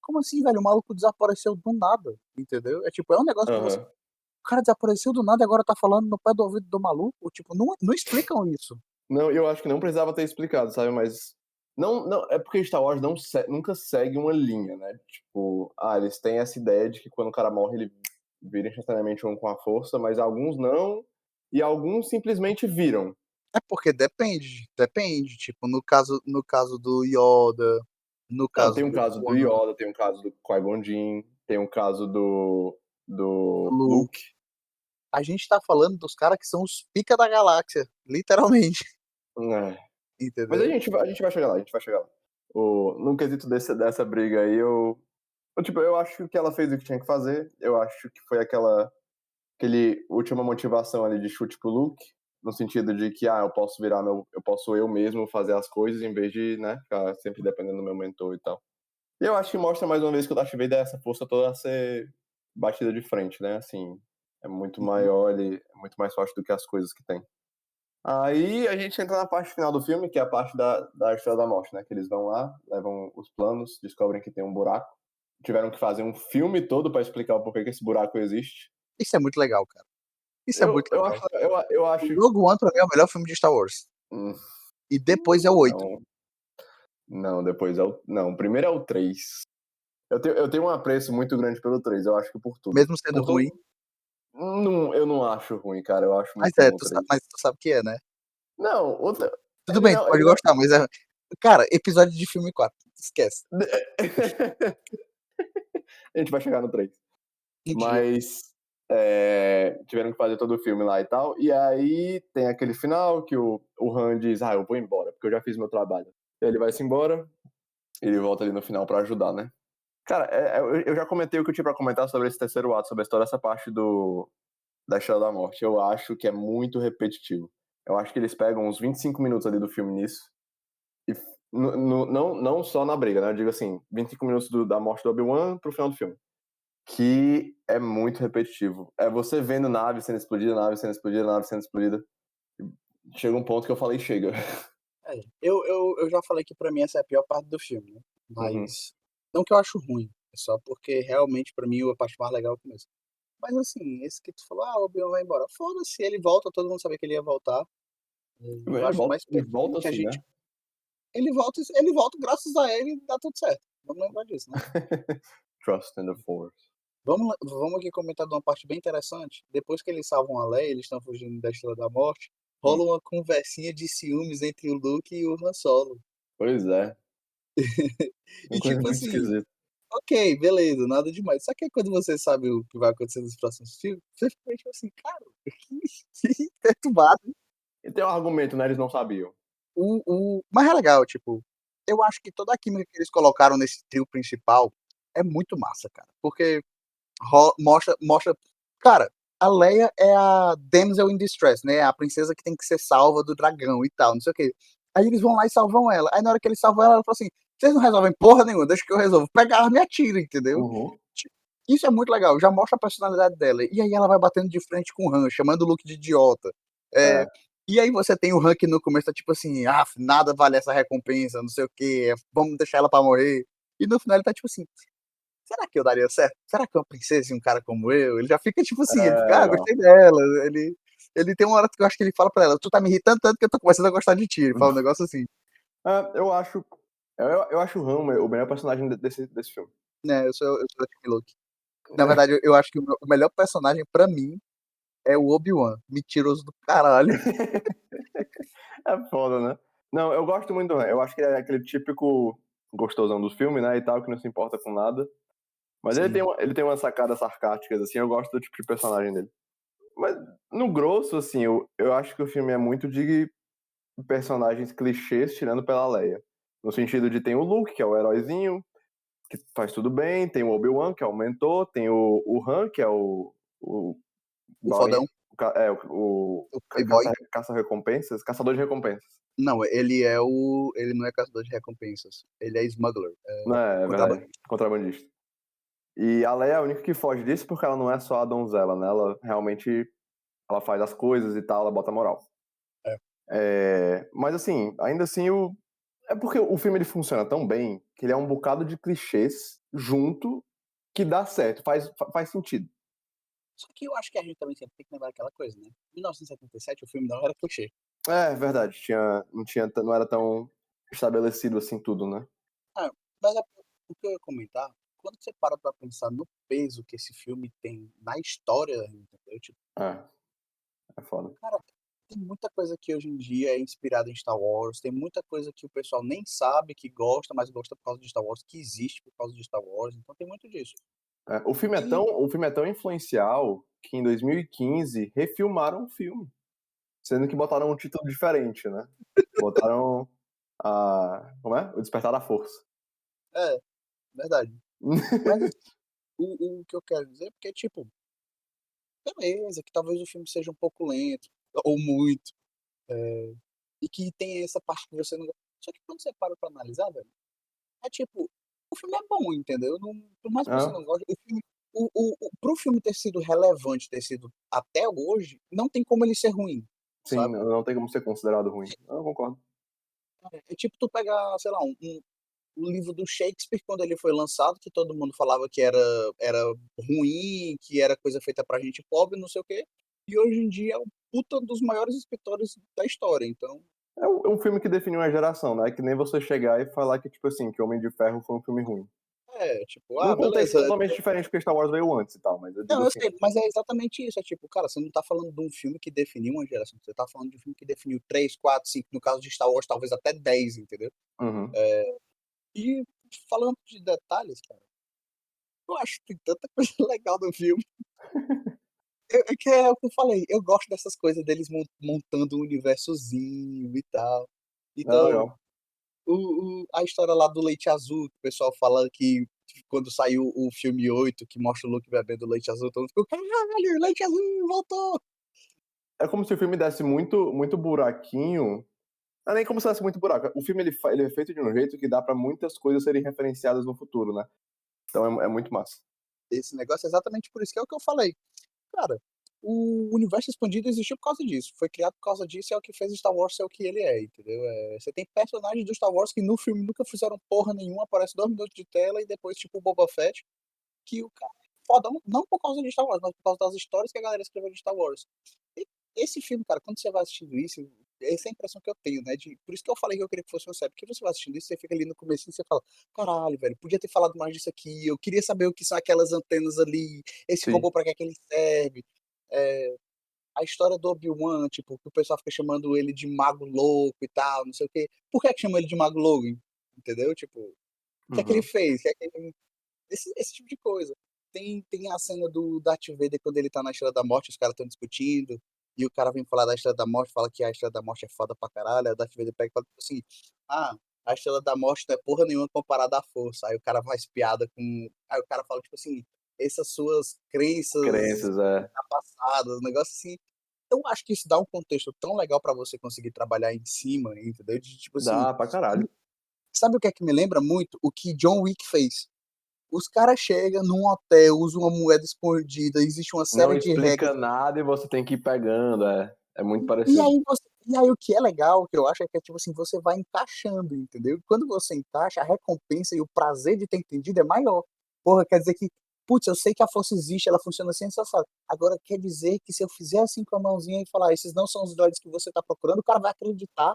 A: como assim, velho? O maluco desapareceu do nada, entendeu? É tipo, é um negócio que você.
B: Aham.
A: O cara desapareceu do nada e agora tá falando no pé do ouvido do maluco. Tipo, não explicam isso.
B: Não, eu acho que não precisava ter explicado, sabe? Mas não, é porque Star Wars nunca segue uma linha, né? Tipo, eles têm essa ideia de que quando o cara morre ele vira instantaneamente um com a força, mas alguns não, e alguns simplesmente viram.
A: É porque depende. Tipo, no caso do Yoda, no
B: Não,
A: caso
B: tem um
A: do
B: caso do
A: Obi-Wan,
B: Yoda, tem um caso do Qui-Gon Jinn, tem um caso
A: do
B: do
A: Luke.
B: Luke.
A: A gente tá falando dos caras que são os pica da galáxia, literalmente,
B: É. Mas a
A: entendeu?
B: gente, a gente vai chegar lá, a gente vai chegar lá. No quesito dessa briga aí, tipo, eu acho que ela fez o que tinha que fazer. Eu acho que foi aquele última motivação ali de chute pro Luke, no sentido de que, eu posso eu mesmo fazer as coisas em vez de, né, ficar sempre dependendo do meu mentor e tal. E eu acho que mostra mais uma vez que o Darth Vader é essa força toda a ser batida de frente, né, assim, é muito
A: Uhum.
B: maior, ele é muito mais forte do que as coisas que tem. Aí a gente entra na parte final do filme, que é a parte da Estrela da Morte, né, que eles vão lá, levam os planos, descobrem que tem um buraco, tiveram que fazer um filme todo pra explicar o porquê que esse buraco existe.
A: Isso é muito legal, cara. Isso é
B: Eu,
A: muito
B: eu acho,
A: legal.
B: eu
A: O
B: acho,
A: Rogue One, pra mim, é o melhor filme de Star Wars.
B: hum,
A: E depois é o 8.
B: não, não, depois é o primeiro é o 3. Eu tenho um apreço muito grande pelo 3, eu acho que por tudo.
A: Mesmo sendo
B: Por
A: ruim.
B: tudo, não, eu não acho ruim, cara, eu acho
A: Mas
B: muito bom o 3.
A: mas tu sabe que é, né?
B: Não,
A: Tudo
B: ele
A: bem, tu
B: não,
A: pode
B: ele não.
A: gostar, mas é. Cara, episódio de filme 4. Esquece.
B: A gente vai chegar no 3.
A: Um dia.
B: Mas tiveram que fazer todo o filme lá e tal. E aí tem aquele final que o Han diz, eu vou embora, porque eu já fiz meu trabalho. E aí ele vai-se embora, e ele volta ali no final pra ajudar, né? Cara, eu já comentei o que eu tinha pra comentar sobre esse terceiro ato, sobre a história, essa parte da Estrela da Morte. Eu acho que é muito repetitivo. Eu acho que eles pegam uns 25 minutos ali do filme nisso. E não só na briga, né? Eu digo assim, 25 minutos da morte do Obi-Wan pro final do filme. Que é muito repetitivo. É você vendo nave sendo explodida, nave sendo explodida, nave sendo explodida. Chega um ponto que eu falei, chega.
A: É, eu já falei que pra mim essa é a pior parte do filme, né?
B: Uhum.
A: Mas. Não que eu acho ruim. É só porque realmente pra mim a parte mais legal é o começo. Mas assim, esse que tu falou, o Obi-Wan vai embora. Foda-se, ele volta, todo mundo sabia que ele ia voltar. Eu
B: Ele
A: acho
B: volta,
A: mais
B: ele volta
A: pertinente a
B: assim,
A: gente.
B: né?
A: Ele volta graças a ele e dá tudo certo. Vamos lembrar disso, né?
B: Trust in the Force.
A: Vamos aqui comentar de uma parte bem interessante. Depois que eles salvam a Leia, eles estão fugindo da Estrela da Morte,
B: Hum.
A: rola uma conversinha de ciúmes entre o Luke e o Han Solo.
B: Pois é. Uma
A: E
B: coisa
A: tipo
B: muito
A: assim,
B: esquisita.
A: ok, beleza, nada demais. Só que aí quando você sabe o que vai acontecer nos próximos filmes, você fica meio tipo assim, cara, que perturbado.
B: E tem um argumento, né? Eles não sabiam.
A: Mas é legal, tipo, eu acho que toda a química que eles colocaram nesse trio principal é muito massa, cara. Porque mostra. Cara, a Leia é a damsel in distress, né? A princesa que tem que ser salva do dragão e tal, não sei o quê. Aí eles vão lá e salvam ela. Aí na hora que eles salvam ela, ela fala assim: vocês não resolvem porra nenhuma, deixa que eu resolvo. Pega a arma e atira, entendeu?
B: Uhum.
A: Isso é muito legal, já mostra a personalidade dela. E aí ela vai batendo de frente com o Han, chamando o Luke de idiota. É,
B: É.
A: e aí você tem o Han que no começo tá tipo assim, nada vale essa recompensa, não sei o quê, vamos deixar ela pra morrer. E no final ele tá tipo assim, será que eu daria certo? Será que uma princesa e um cara como eu? Ele já fica tipo assim, ele fica,
B: Não.
A: gostei dela. Ele tem uma hora que eu acho que ele fala pra ela, tu tá me irritando tanto que eu tô começando a gostar de ti. Ele fala um negócio assim,
B: Eu acho. Eu acho o Han o melhor personagem desse filme.
A: né? Eu sou Team Luke. Na verdade, eu acho que o melhor personagem pra mim é o Obi-Wan, mentiroso do caralho.
B: É foda, né? Não, eu gosto muito do Han. Eu acho que ele é aquele típico gostosão do filme, né? E tal, que não se importa com nada. Mas ele tem,
A: Sim.
B: ele tem umas sacadas sarcásticas, assim, eu gosto do tipo de personagem dele. Mas, no grosso, assim, eu acho que o filme é muito de personagens clichês tirando pela Leia. No sentido de tem o Luke, que é o heróizinho, que faz tudo bem, tem o Obi-Wan, que é o mentor, tem o Han, que é o
A: O fodão,
B: Bounty, o
A: o playboy.
B: caça-recompensas, caçador de recompensas.
A: Não, ele não é caçador de recompensas. Ele é smuggler,
B: Não é verdade,
A: contrabandista.
B: contrabandista. E a Leia é a única que foge disso porque ela não é só a donzela, né? Ela realmente ela faz as coisas e tal, ela bota moral.
A: É.
B: Mas assim, ainda assim, é porque o filme ele funciona tão bem que ele é um bocado de clichês junto que dá certo, faz sentido.
A: Só que eu acho que a gente também sempre tem que lembrar aquela coisa, né? Em 1977 o filme não era clichê.
B: É verdade, não era tão estabelecido assim tudo, né?
A: Ah, mas o que eu ia comentar, quando você para pra pensar no peso que esse filme tem na história, entendeu? Tipo,
B: É, é foda.
A: cara, tem muita coisa que hoje em dia é inspirada em Star Wars, tem muita coisa que o pessoal nem sabe que gosta, mas gosta por causa de Star Wars, que existe por causa de Star Wars, então tem muito disso. E
B: O filme é tão influencial que em 2015 refilmaram o filme, sendo que botaram um título diferente, né? Botaram como é? O Despertar da Força.
A: é, verdade. Mas assim, o que eu quero dizer é porque, tipo, beleza, que talvez o filme seja um pouco lento, ou muito, e que tem essa parte que você não gosta. Só que quando você para pra analisar, velho, é tipo, o filme é bom, entendeu? Não, por mais que você
B: Ah,
A: não goste, o filme, pro filme ter sido relevante, ter sido até hoje, não tem como ele ser ruim,
B: sim,
A: sabe?
B: não tem como ser considerado ruim. Eu concordo.
A: É tipo tu pegar, sei lá, um livro do Shakespeare quando ele foi lançado, que todo mundo falava que era ruim, que era coisa feita pra gente pobre, não sei o quê, e hoje em dia é um puta dos maiores escritores da história, então,
B: É um filme que definiu a geração, né? É que nem você chegar e falar que, tipo assim, que Homem de Ferro foi um filme ruim.
A: tipo,
B: Num contexto
A: beleza.
B: totalmente diferente, porque Star Wars veio antes e tal, mas eu digo
A: Não, eu
B: assim,
A: sei, mas é exatamente isso, é tipo, cara, você não tá falando de um filme que definiu uma geração, você tá falando de um filme que definiu 3, 4, 5, no caso de Star Wars, talvez até 10, entendeu?
B: uhum.
A: E falando de detalhes, cara, eu acho que tem tanta coisa legal no filme. É que é o que eu falei, eu gosto dessas coisas deles montando um universozinho e tal.
B: É
A: Então,
B: legal.
A: a história lá do leite azul, que o pessoal fala que quando saiu o filme 8 que mostra o Luke bebendo leite azul, todo mundo ficou: "Caralho, leite azul voltou!".
B: É como se o filme desse muito, muito buraquinho. Não é nem como se desse muito buraco. O filme ele é feito de um jeito que dá pra muitas coisas serem referenciadas no futuro, né? Então é muito massa.
A: Esse negócio é exatamente por isso, que é o que eu falei. Cara, o universo expandido existiu por causa disso, foi criado por causa disso, é o que fez Star Wars ser o que ele é, entendeu? Você tem personagens do Star Wars que no filme nunca fizeram porra nenhuma, aparece 2 minutos de tela e depois, tipo, o Boba Fett, que o cara é fodão, não por causa de Star Wars, mas por causa das histórias que a galera escreveu de Star Wars. E esse filme, cara, quando você vai assistindo isso, essa é a impressão que eu tenho, né? Por isso que eu falei que eu queria que fosse uma série, porque você vai assistindo isso, você fica ali no começo e você fala: caralho, velho, podia ter falado mais disso aqui, eu queria saber o que são aquelas antenas ali, esse
B: Sim.
A: robô pra que é que ele serve. É, a história do Obi-Wan, tipo, que o pessoal fica chamando ele de mago louco e tal, não sei o quê. Por que chama ele de mago louco? Entendeu? Tipo, o que é que ele
B: Uhum.
A: fez? O que é que ele esse tipo de coisa. Tem a cena do Darth Vader quando ele tá na Estrela da Morte, os caras estão discutindo, e o cara vem falar da Estrela da Morte, fala que a Estrela da Morte é foda pra caralho, aí o Darth Vader pega e fala tipo assim: "Ah, a Estrela da Morte não é porra nenhuma comparada à força". Aí o cara faz piada com. Aí o cara fala, tipo assim, essas suas crenças
B: Crenças, é.
A: ultrapassadas, um negócio assim. Eu acho que isso dá um contexto tão legal pra você conseguir trabalhar em cima, entendeu? De tipo assim,
B: Dá pra caralho.
A: sabe o que é que me lembra muito? O que John Wick fez. Os caras chegam num hotel, usam uma moeda escondida, existe uma
B: Não
A: série de regras.
B: explica nada e você tem que ir pegando, é. É muito
A: E
B: parecido.
A: aí o que é legal, que eu acho, é que é tipo assim, você vai encaixando, entendeu? Quando você encaixa, a recompensa e o prazer de ter entendido é maior. Porra, quer dizer que, putz, eu sei que a força existe, ela funciona assim, essa sabe. Agora quer dizer que se eu fizer assim com a mãozinha e falar, esses não são os droids que você tá procurando, o cara vai acreditar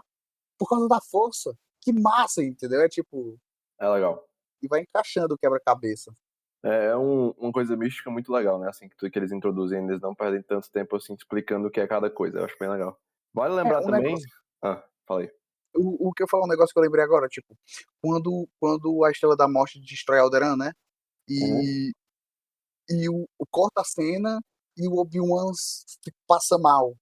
A: por causa da força. Que massa, entendeu? É tipo,
B: É legal.
A: e vai encaixando o quebra-cabeça.
B: É uma coisa mística muito legal, né? Assim, que eles introduzem, eles não perdem tanto tempo assim explicando o que é cada coisa. Eu acho bem legal. Vale
A: É,
B: lembrar
A: um
B: também.
A: negócio.
B: Ah, falei.
A: O que eu falo, um negócio que eu lembrei agora, tipo, quando a Estrela da Morte destrói Alderaan, né?
B: Uhum.
A: E, o corta a cena e o Obi-Wan passa mal.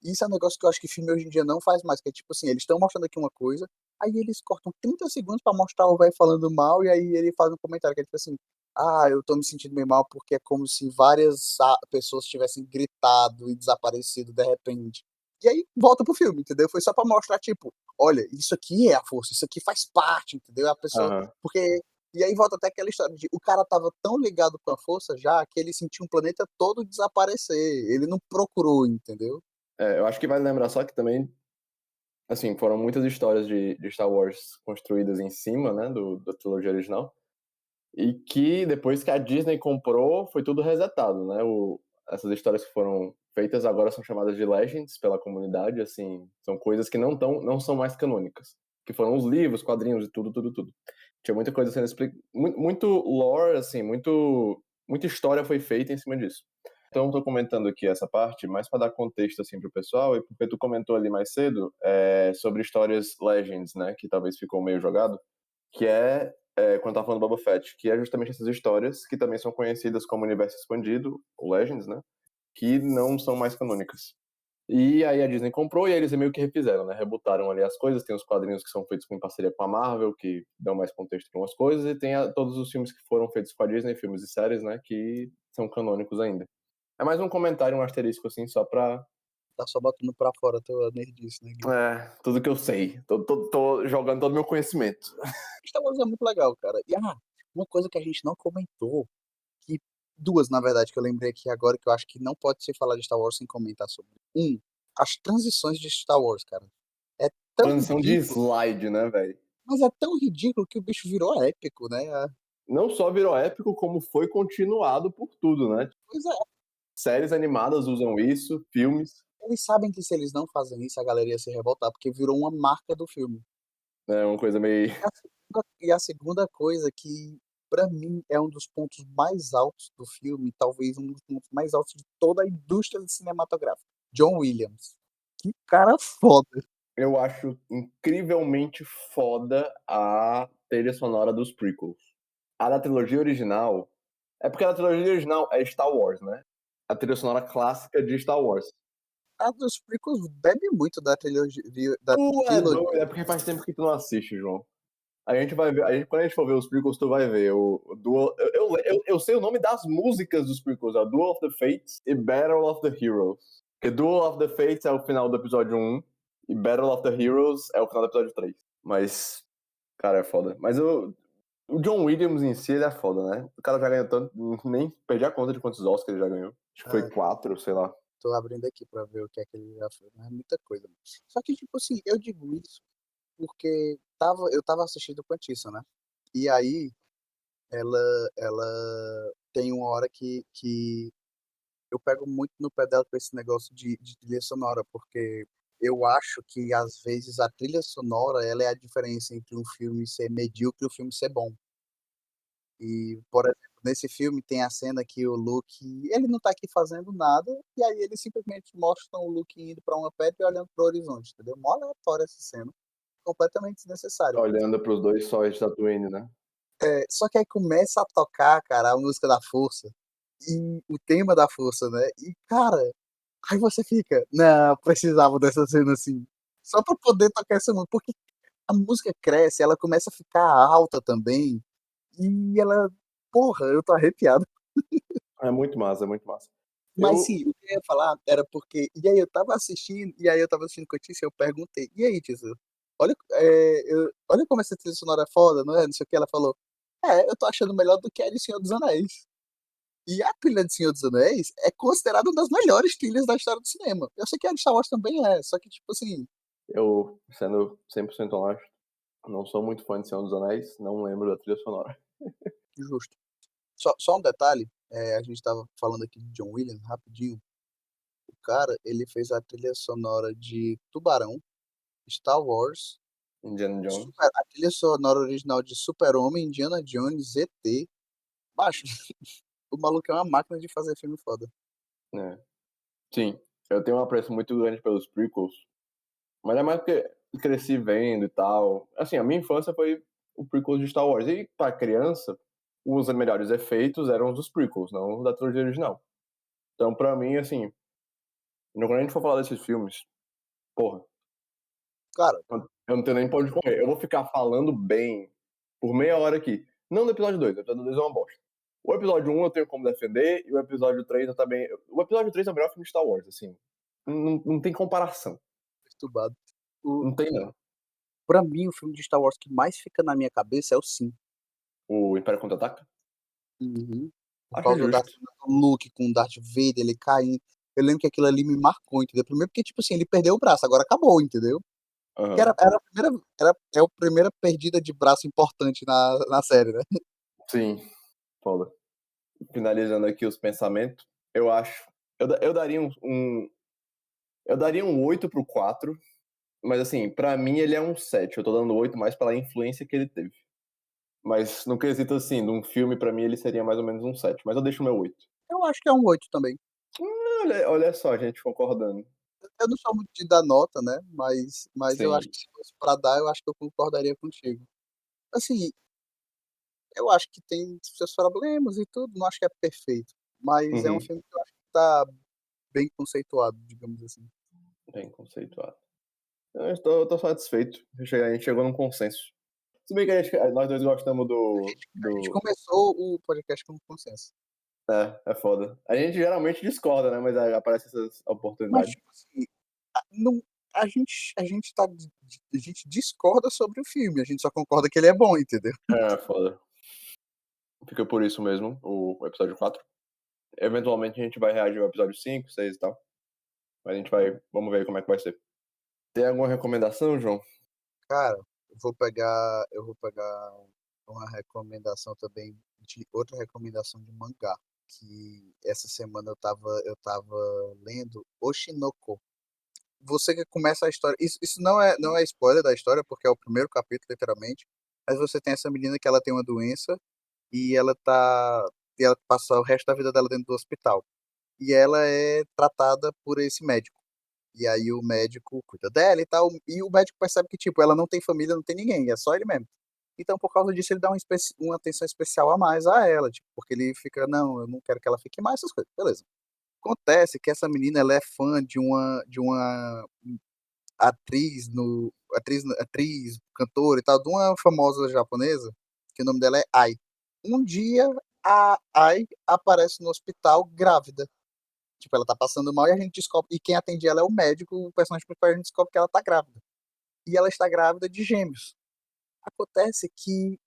A: Isso é um negócio que eu acho que filme hoje em dia não faz mais, que é tipo assim, eles estão mostrando aqui uma coisa, aí eles cortam 30 segundos pra mostrar o velho falando mal, e aí ele faz um comentário que é tipo assim, ah, eu tô me sentindo bem mal porque é como se várias pessoas tivessem gritado e desaparecido de repente. E aí volta pro filme, entendeu? Foi só pra mostrar, tipo, olha, isso aqui é a força, isso aqui faz parte, entendeu? A pessoa.
B: Aham.
A: Porque e aí volta até aquela história de o cara estava tão ligado com a força já que ele sentiu um planeta todo desaparecer. Ele não procurou, entendeu?
B: É, eu acho que vale lembrar só que também, assim, foram muitas histórias de Star Wars construídas em cima, né, da trilogia original. E que depois que a Disney comprou, foi tudo resetado, né? Essas histórias que foram feitas agora são chamadas de Legends pela comunidade, assim, são coisas que não são mais canônicas, que foram os livros, quadrinhos e tudo, tudo, tudo. Tinha muita coisa sendo explicada, muito lore, assim, muita história foi feita em cima disso. Então, estou comentando aqui essa parte, mais para dar contexto assim para o pessoal, e porque tu comentou ali mais cedo sobre histórias Legends, né, que talvez ficou meio jogado, que quando tá falando do Boba Fett, que é justamente essas histórias que também são conhecidas como Universo Expandido, ou Legends, né? Que não são mais canônicas. E aí a Disney comprou e aí eles meio que refizeram, né? Rebutaram ali as coisas, tem os quadrinhos que são feitos em parceria com a Marvel, que dão mais contexto para umas coisas, e tem todos os filmes que foram feitos com a Disney, filmes e séries, né? Que são canônicos ainda. É mais um comentário, um asterisco, assim, só pra...
A: Tá só botando pra fora a tua nerdice, né, Gui?
B: Tudo que eu sei. Tô jogando todo o meu conhecimento.
A: Star Wars é muito legal, cara. E, uma coisa que a gente não comentou, que 2, na verdade, que eu lembrei aqui agora, que eu acho que não pode se falar de Star Wars sem comentar sobre. As transições de Star Wars, cara. É tão
B: Transição de
A: ridículo,
B: slide, né, velho?
A: mas é tão ridículo que o bicho virou épico, né?
B: Não só virou épico, como foi continuado por tudo, né?
A: Pois é,
B: Séries animadas usam isso, filmes.
A: eles sabem que se eles não fazem isso, a galera ia se revoltar, porque virou uma marca do filme.
B: É uma coisa meio...
A: E a segunda coisa que, pra mim, é um dos pontos mais altos do filme, talvez um dos pontos mais altos de toda a indústria cinematográfica. John Williams. Que cara foda.
B: Eu acho incrivelmente foda a trilha sonora dos prequels. A da trilogia original... É porque a trilogia original é Star Wars, né? A trilha sonora clássica de Star Wars.
A: A dos prequels bebe muito da trilogia. Da
B: Tu é
A: trilogia.
B: doido, é porque faz tempo que tu não assiste, João. A gente vai ver, quando a gente for ver os prequels, tu vai ver o Duel. Eu sei o nome das músicas dos prequels, é Duel of the Fates e Battle of the Heroes. Porque Duel of the Fates é o final do episódio 1 e Battle of the Heroes é o final do episódio 3. Mas, cara, é foda. Mas o John Williams em si, ele é foda, né? O cara já ganhou tanto, nem perdi a conta de quantos Oscars ele já ganhou. Acho que foi 4, sei lá.
A: Tô abrindo aqui pra ver o que é que ele já fez, mas é muita coisa. Só que, tipo assim, eu digo isso porque eu tava assistindo com a Tissa, né? E aí, ela tem uma hora que eu pego muito no pé dela com esse negócio de trilha sonora, porque eu acho que, às vezes, a trilha sonora, ela é a diferença entre um filme ser medíocre e o filme ser bom. E, por exemplo, nesse filme tem a cena que o Luke, ele não tá aqui fazendo nada, e aí eles simplesmente mostram o Luke indo pra uma pedra e olhando pro horizonte, entendeu? Mó aleatória essa cena, completamente desnecessário.
B: Olhando pros dois sóis de Tatooine, né?
A: Só que aí começa a tocar, cara, a música da Força, e o tema da Força, né? E, cara, aí você fica, não, precisava dessa cena assim, só pra poder tocar essa música, porque a música cresce, ela começa a ficar alta também, e ela, porra, eu tô arrepiado.
B: É muito massa, é muito massa.
A: Mas
B: Eu,
A: sim, o que eu ia falar era porque, e aí eu tava assistindo com a Tícia, eu perguntei, e aí, Tícia, olha como essa trilha sonora é foda, não é? Não sei o que, ela falou, eu tô achando melhor do que a de Senhor dos Anéis. E a trilha de Senhor dos Anéis é considerada uma das melhores trilhas da história do cinema. Eu sei que a de Star Wars também é, só que, tipo assim,
B: sendo 100% honesto, não sou muito fã de Senhor dos Anéis, não lembro da trilha sonora.
A: justo. Só um detalhe, a gente tava falando aqui de John Williams, rapidinho. O cara, ele fez a trilha sonora de Tubarão, Star Wars,
B: Indiana Jones.
A: A trilha sonora original de Super-Homem, Indiana Jones, ET. Baixo, o maluco é uma máquina de fazer filme foda.
B: É. Sim, eu tenho um apreço muito grande pelos prequels, mas é mais porque cresci vendo e tal. Assim, a minha infância foi o prequel de Star Wars. E pra criança, os melhores efeitos eram os dos prequels, não os da trilogia original. Então, pra mim, assim, quando a gente for falar desses filmes, porra,
A: Cara,
B: eu não tenho nem pra onde correr. Eu vou ficar falando bem por meia hora aqui. Não do episódio 2, o episódio 2 é uma bosta. O episódio 1 eu tenho como defender, e o episódio 3 eu também. O episódio 3 é o melhor filme de Star Wars, assim. Não tem comparação.
A: perturbado. O,
B: Não tem, não.
A: pra mim, o filme de Star Wars que mais fica na minha cabeça é o 5.
B: O Império Contra-Ataca?
A: Uhum. Por
B: Acho
A: causa da
B: justo.
A: cena do Luke com o Darth Vader, ele caindo. Eu lembro que aquilo ali me marcou, entendeu? Primeiro porque, tipo assim, ele perdeu o braço, agora acabou, entendeu? Que
B: Aham.
A: é a primeira perdida de braço importante na série, né?
B: Sim, foda. Finalizando aqui os pensamentos, eu acho. Eu daria eu daria um 8 pro 4, mas assim, pra mim ele é um 7. Eu tô dando 8 mais pela influência que ele teve. Mas no quesito assim, de um filme, pra mim ele seria mais ou menos um 7. Mas eu deixo o meu 8.
A: Eu acho que é um 8 também.
B: Olha só, a gente concordando.
A: Eu não sou muito de dar nota, né? Mas eu acho
B: Sim.
A: que se fosse pra dar, eu acho que eu concordaria contigo. Assim, eu acho que tem seus problemas e tudo, não acho que é perfeito. Mas é um
B: Uhum.
A: filme que eu acho que tá bem conceituado, digamos assim.
B: Bem conceituado. Eu tô satisfeito. A gente chegou num consenso. Se bem que nós dois gostamos
A: A gente
B: do...
A: começou o podcast com consenso.
B: É foda. A gente geralmente discorda, né? Mas aí aparecem essas
A: Mas,
B: oportunidades.
A: tipo assim, não, a gente discorda sobre o filme, a gente só concorda que ele é bom, entendeu?
B: É foda. Fica por isso mesmo, o episódio 4. Eventualmente a gente vai reagir ao episódio 5, 6 e tal. Mas a gente vai. Vamos ver como é que vai ser. Tem alguma recomendação, João?
A: Cara, eu vou pegar uma recomendação também de outra recomendação de mangá, que essa semana eu tava lendo Oshinoko. Você que começa a história, isso não é spoiler da história, porque é o primeiro capítulo, literalmente, mas você tem essa menina que ela tem uma doença e ela passa o resto da vida dela dentro do hospital. E ela é tratada por esse médico. E aí o médico cuida dela e tal, e o médico percebe que, tipo, ela não tem família, não tem ninguém, é só ele mesmo. Então, por causa disso, ele dá uma atenção especial a mais a ela, tipo, porque ele fica, não, eu não quero que ela fique mais, essas coisas. Beleza. Acontece que essa menina, ela é fã de uma atriz, atriz, cantora e tal, de uma famosa japonesa, que o nome dela é Ai. Um dia, a Ai aparece no hospital grávida. Tipo, ela tá passando mal e a gente descobre. E quem atende ela é o médico, o personagem principal, a gente descobre que ela tá grávida. E ela está grávida de gêmeos. Acontece que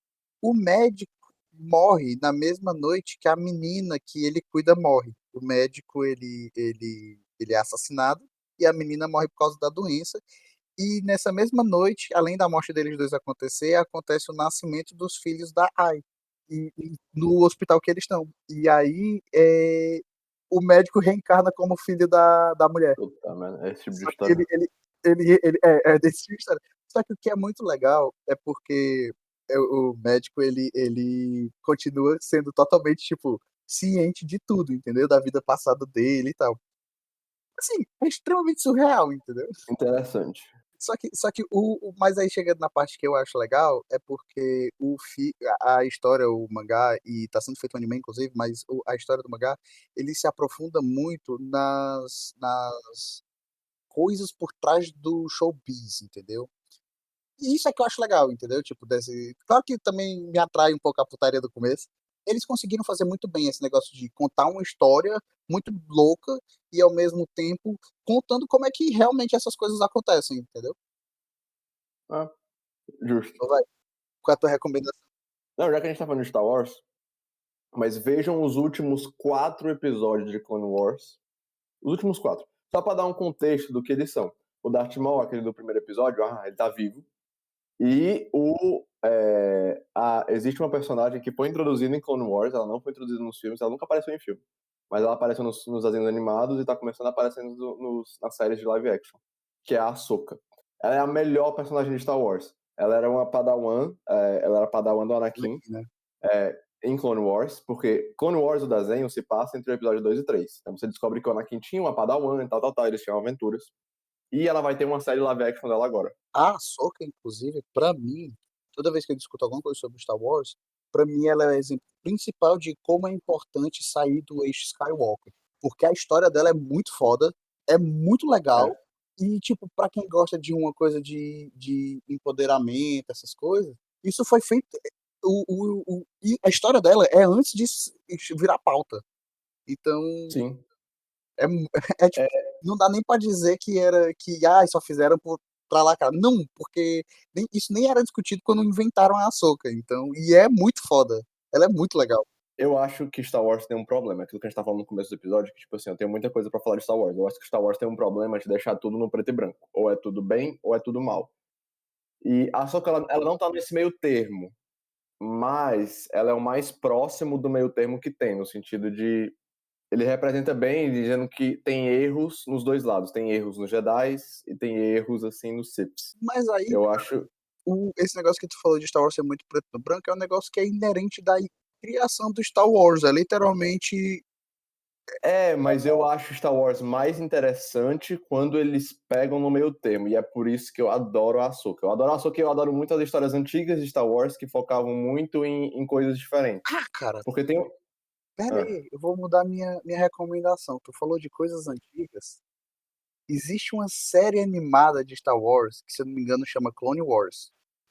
A: o médico morre na mesma noite que a menina que ele cuida morre. O médico, ele é assassinado e a menina morre por causa da doença. E nessa mesma noite, além da morte deles dois acontecer, acontece o nascimento dos filhos da Ai. No hospital que eles estão. E aí o médico reencarna como filho da mulher.
B: Puta, mano, é esse tipo de
A: Só que
B: história.
A: ele é desse tipo de história. Só que o que é muito legal é porque o médico ele continua sendo totalmente tipo ciente de tudo, entendeu? Da vida passada dele e tal. Assim, é extremamente surreal, entendeu?
B: Interessante.
A: Só que mas aí chegando na parte que eu acho legal é porque a história, o mangá, e tá sendo feito um anime, inclusive, mas a história do mangá, ele se aprofunda muito nas coisas por trás do showbiz, entendeu? E isso é que eu acho legal, entendeu? Tipo, claro que também me atrai um pouco a putaria do começo. Eles conseguiram fazer muito bem esse negócio de contar uma história muito louca e ao mesmo tempo contando como é que realmente essas coisas acontecem, entendeu?
B: Ah, justo.
A: Então vai, qual é a tua recomendação?
B: Não, já que a gente tá falando de Star Wars, mas vejam os últimos 4 episódios de Clone Wars. Os últimos 4. Só pra dar um contexto do que eles são. O Darth Maul, aquele do primeiro episódio, ele tá vivo. E existe uma personagem que foi introduzida em Clone Wars, ela não foi introduzida nos filmes, ela nunca apareceu em filme. Mas ela apareceu nos desenhos animados e tá começando a aparecer nas séries de live action, que é a Ahsoka. Ela é a melhor personagem de Star Wars. Ela era uma Padawan, ela era Padawan do Anakin,
A: Né?
B: em Clone Wars, porque Clone Wars, o desenho, se passa entre o episódio 2 e 3. Então você descobre que o Anakin tinha uma Padawan e tal, eles tinham aventuras. E ela vai ter uma série live action dela agora.
A: A Ahsoka, inclusive, pra mim, toda vez que eu discuto alguma coisa sobre Star Wars, pra mim ela é o exemplo principal de como é importante sair do eixo Skywalker. Porque a história dela é muito foda, é muito legal,
B: É,
A: e, tipo, pra quem gosta de uma coisa de empoderamento, essas coisas, isso foi feito. E a história dela é antes de virar pauta. Então,
B: sim.
A: é, é tipo, não dá nem pra dizer que era que só fizeram pra lacrar. Não, porque isso nem era discutido quando inventaram a Ahsoka. Então, e é muito foda. Ela é muito legal.
B: Eu acho que Star Wars tem um problema. Aquilo que a gente tá falando no começo do episódio, que, tipo assim, eu tenho muita coisa pra falar de Star Wars. Eu acho que Star Wars tem um problema de deixar tudo no preto e branco. Ou é tudo bem, ou é tudo mal. E a Ahsoka, ela não tá nesse meio termo. Mas ela é o mais próximo do meio termo que tem, no sentido de ele representa bem, dizendo que tem erros nos dois lados. Tem erros nos Jedi e tem erros, assim, nos Siths.
A: Mas aí,
B: Eu acho...
A: esse negócio que tu falou de Star Wars ser muito preto e branco é um negócio que é inerente da criação do Star Wars. É literalmente.
B: Mas eu acho Star Wars mais interessante quando eles pegam no meio termo, e é por isso que eu adoro a Ahsoka. Eu adoro a Ahsoka e eu adoro muito as histórias antigas de Star Wars que focavam muito em coisas diferentes.
A: Ah, cara,
B: Porque tem...
A: pera
B: Ah,
A: aí, eu vou mudar minha recomendação. Tu falou de coisas antigas. Existe uma série animada de Star Wars, que se eu não me engano chama Clone Wars.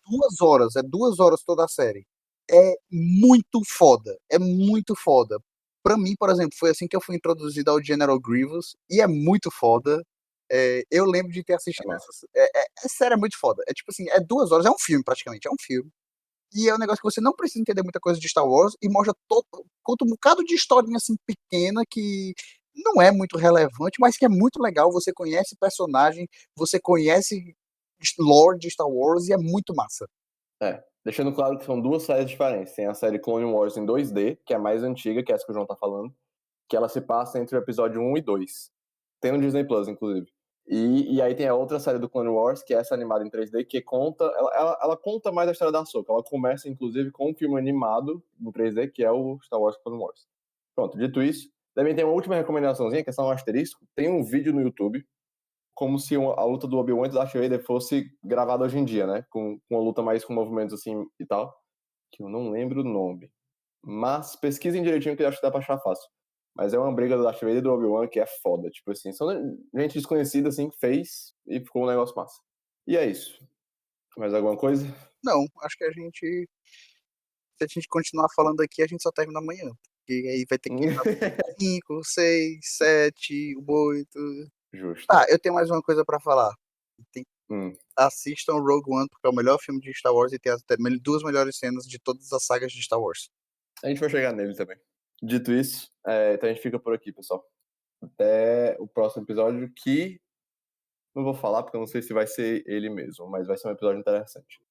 A: 2 horas, é 2 horas toda a série. É muito foda, é muito foda. Pra mim, por exemplo, foi assim que eu fui introduzido ao General Grievous, e é muito foda. Eu lembro de ter
B: É
A: assistido
B: massa.
A: essas. É sério, é muito foda. É tipo assim, é 2 horas, é um filme praticamente, é um filme. E é um negócio que você não precisa entender muita coisa de Star Wars e mostra todo, conta um bocado de historinha assim pequena que não é muito relevante, mas que é muito legal. Você conhece personagem, você conhece lore de Star Wars e é muito massa.
B: Deixando claro que são duas séries diferentes. Tem a série Clone Wars em 2D, que é a mais antiga, que é essa que o João tá falando, que ela se passa entre o episódio 1 e 2. Tem no Disney Plus, inclusive. E aí tem a outra série do Clone Wars, que é essa animada em 3D, que conta. Ela conta mais a história da Ahsoka. Ela começa, inclusive, com um filme animado no 3D, que é o Star Wars Clone Wars. Pronto, dito isso, também tem uma última recomendaçãozinha, que é só um asterisco. Tem um vídeo no YouTube, como se a luta do Obi-Wan e do Darth Vader fosse gravada hoje em dia, né? Com uma luta mais com movimentos assim e tal. Que eu não lembro o nome. Mas pesquisem direitinho que eu acho que dá pra achar fácil. Mas é uma briga do Darth Vader e do Obi-Wan que é foda. Tipo assim, são gente desconhecida assim que fez e ficou um negócio massa. E é isso. Mais alguma coisa?
A: Não, acho que se a gente continuar falando aqui, a gente só termina amanhã. Porque aí vai ter que entrar 5, 6, 7, 8.
B: Justo.
A: Tá, eu tenho mais uma coisa pra falar. Tem-
B: Hum.
A: Assistam Rogue One, porque é o melhor filme de Star Wars e tem as duas melhores cenas de todas as sagas de Star Wars.
B: A gente vai chegar nele também. Dito isso, então a gente fica por aqui, pessoal. Até o próximo episódio, que não vou falar porque eu não sei se vai ser ele mesmo, mas vai ser um episódio interessante.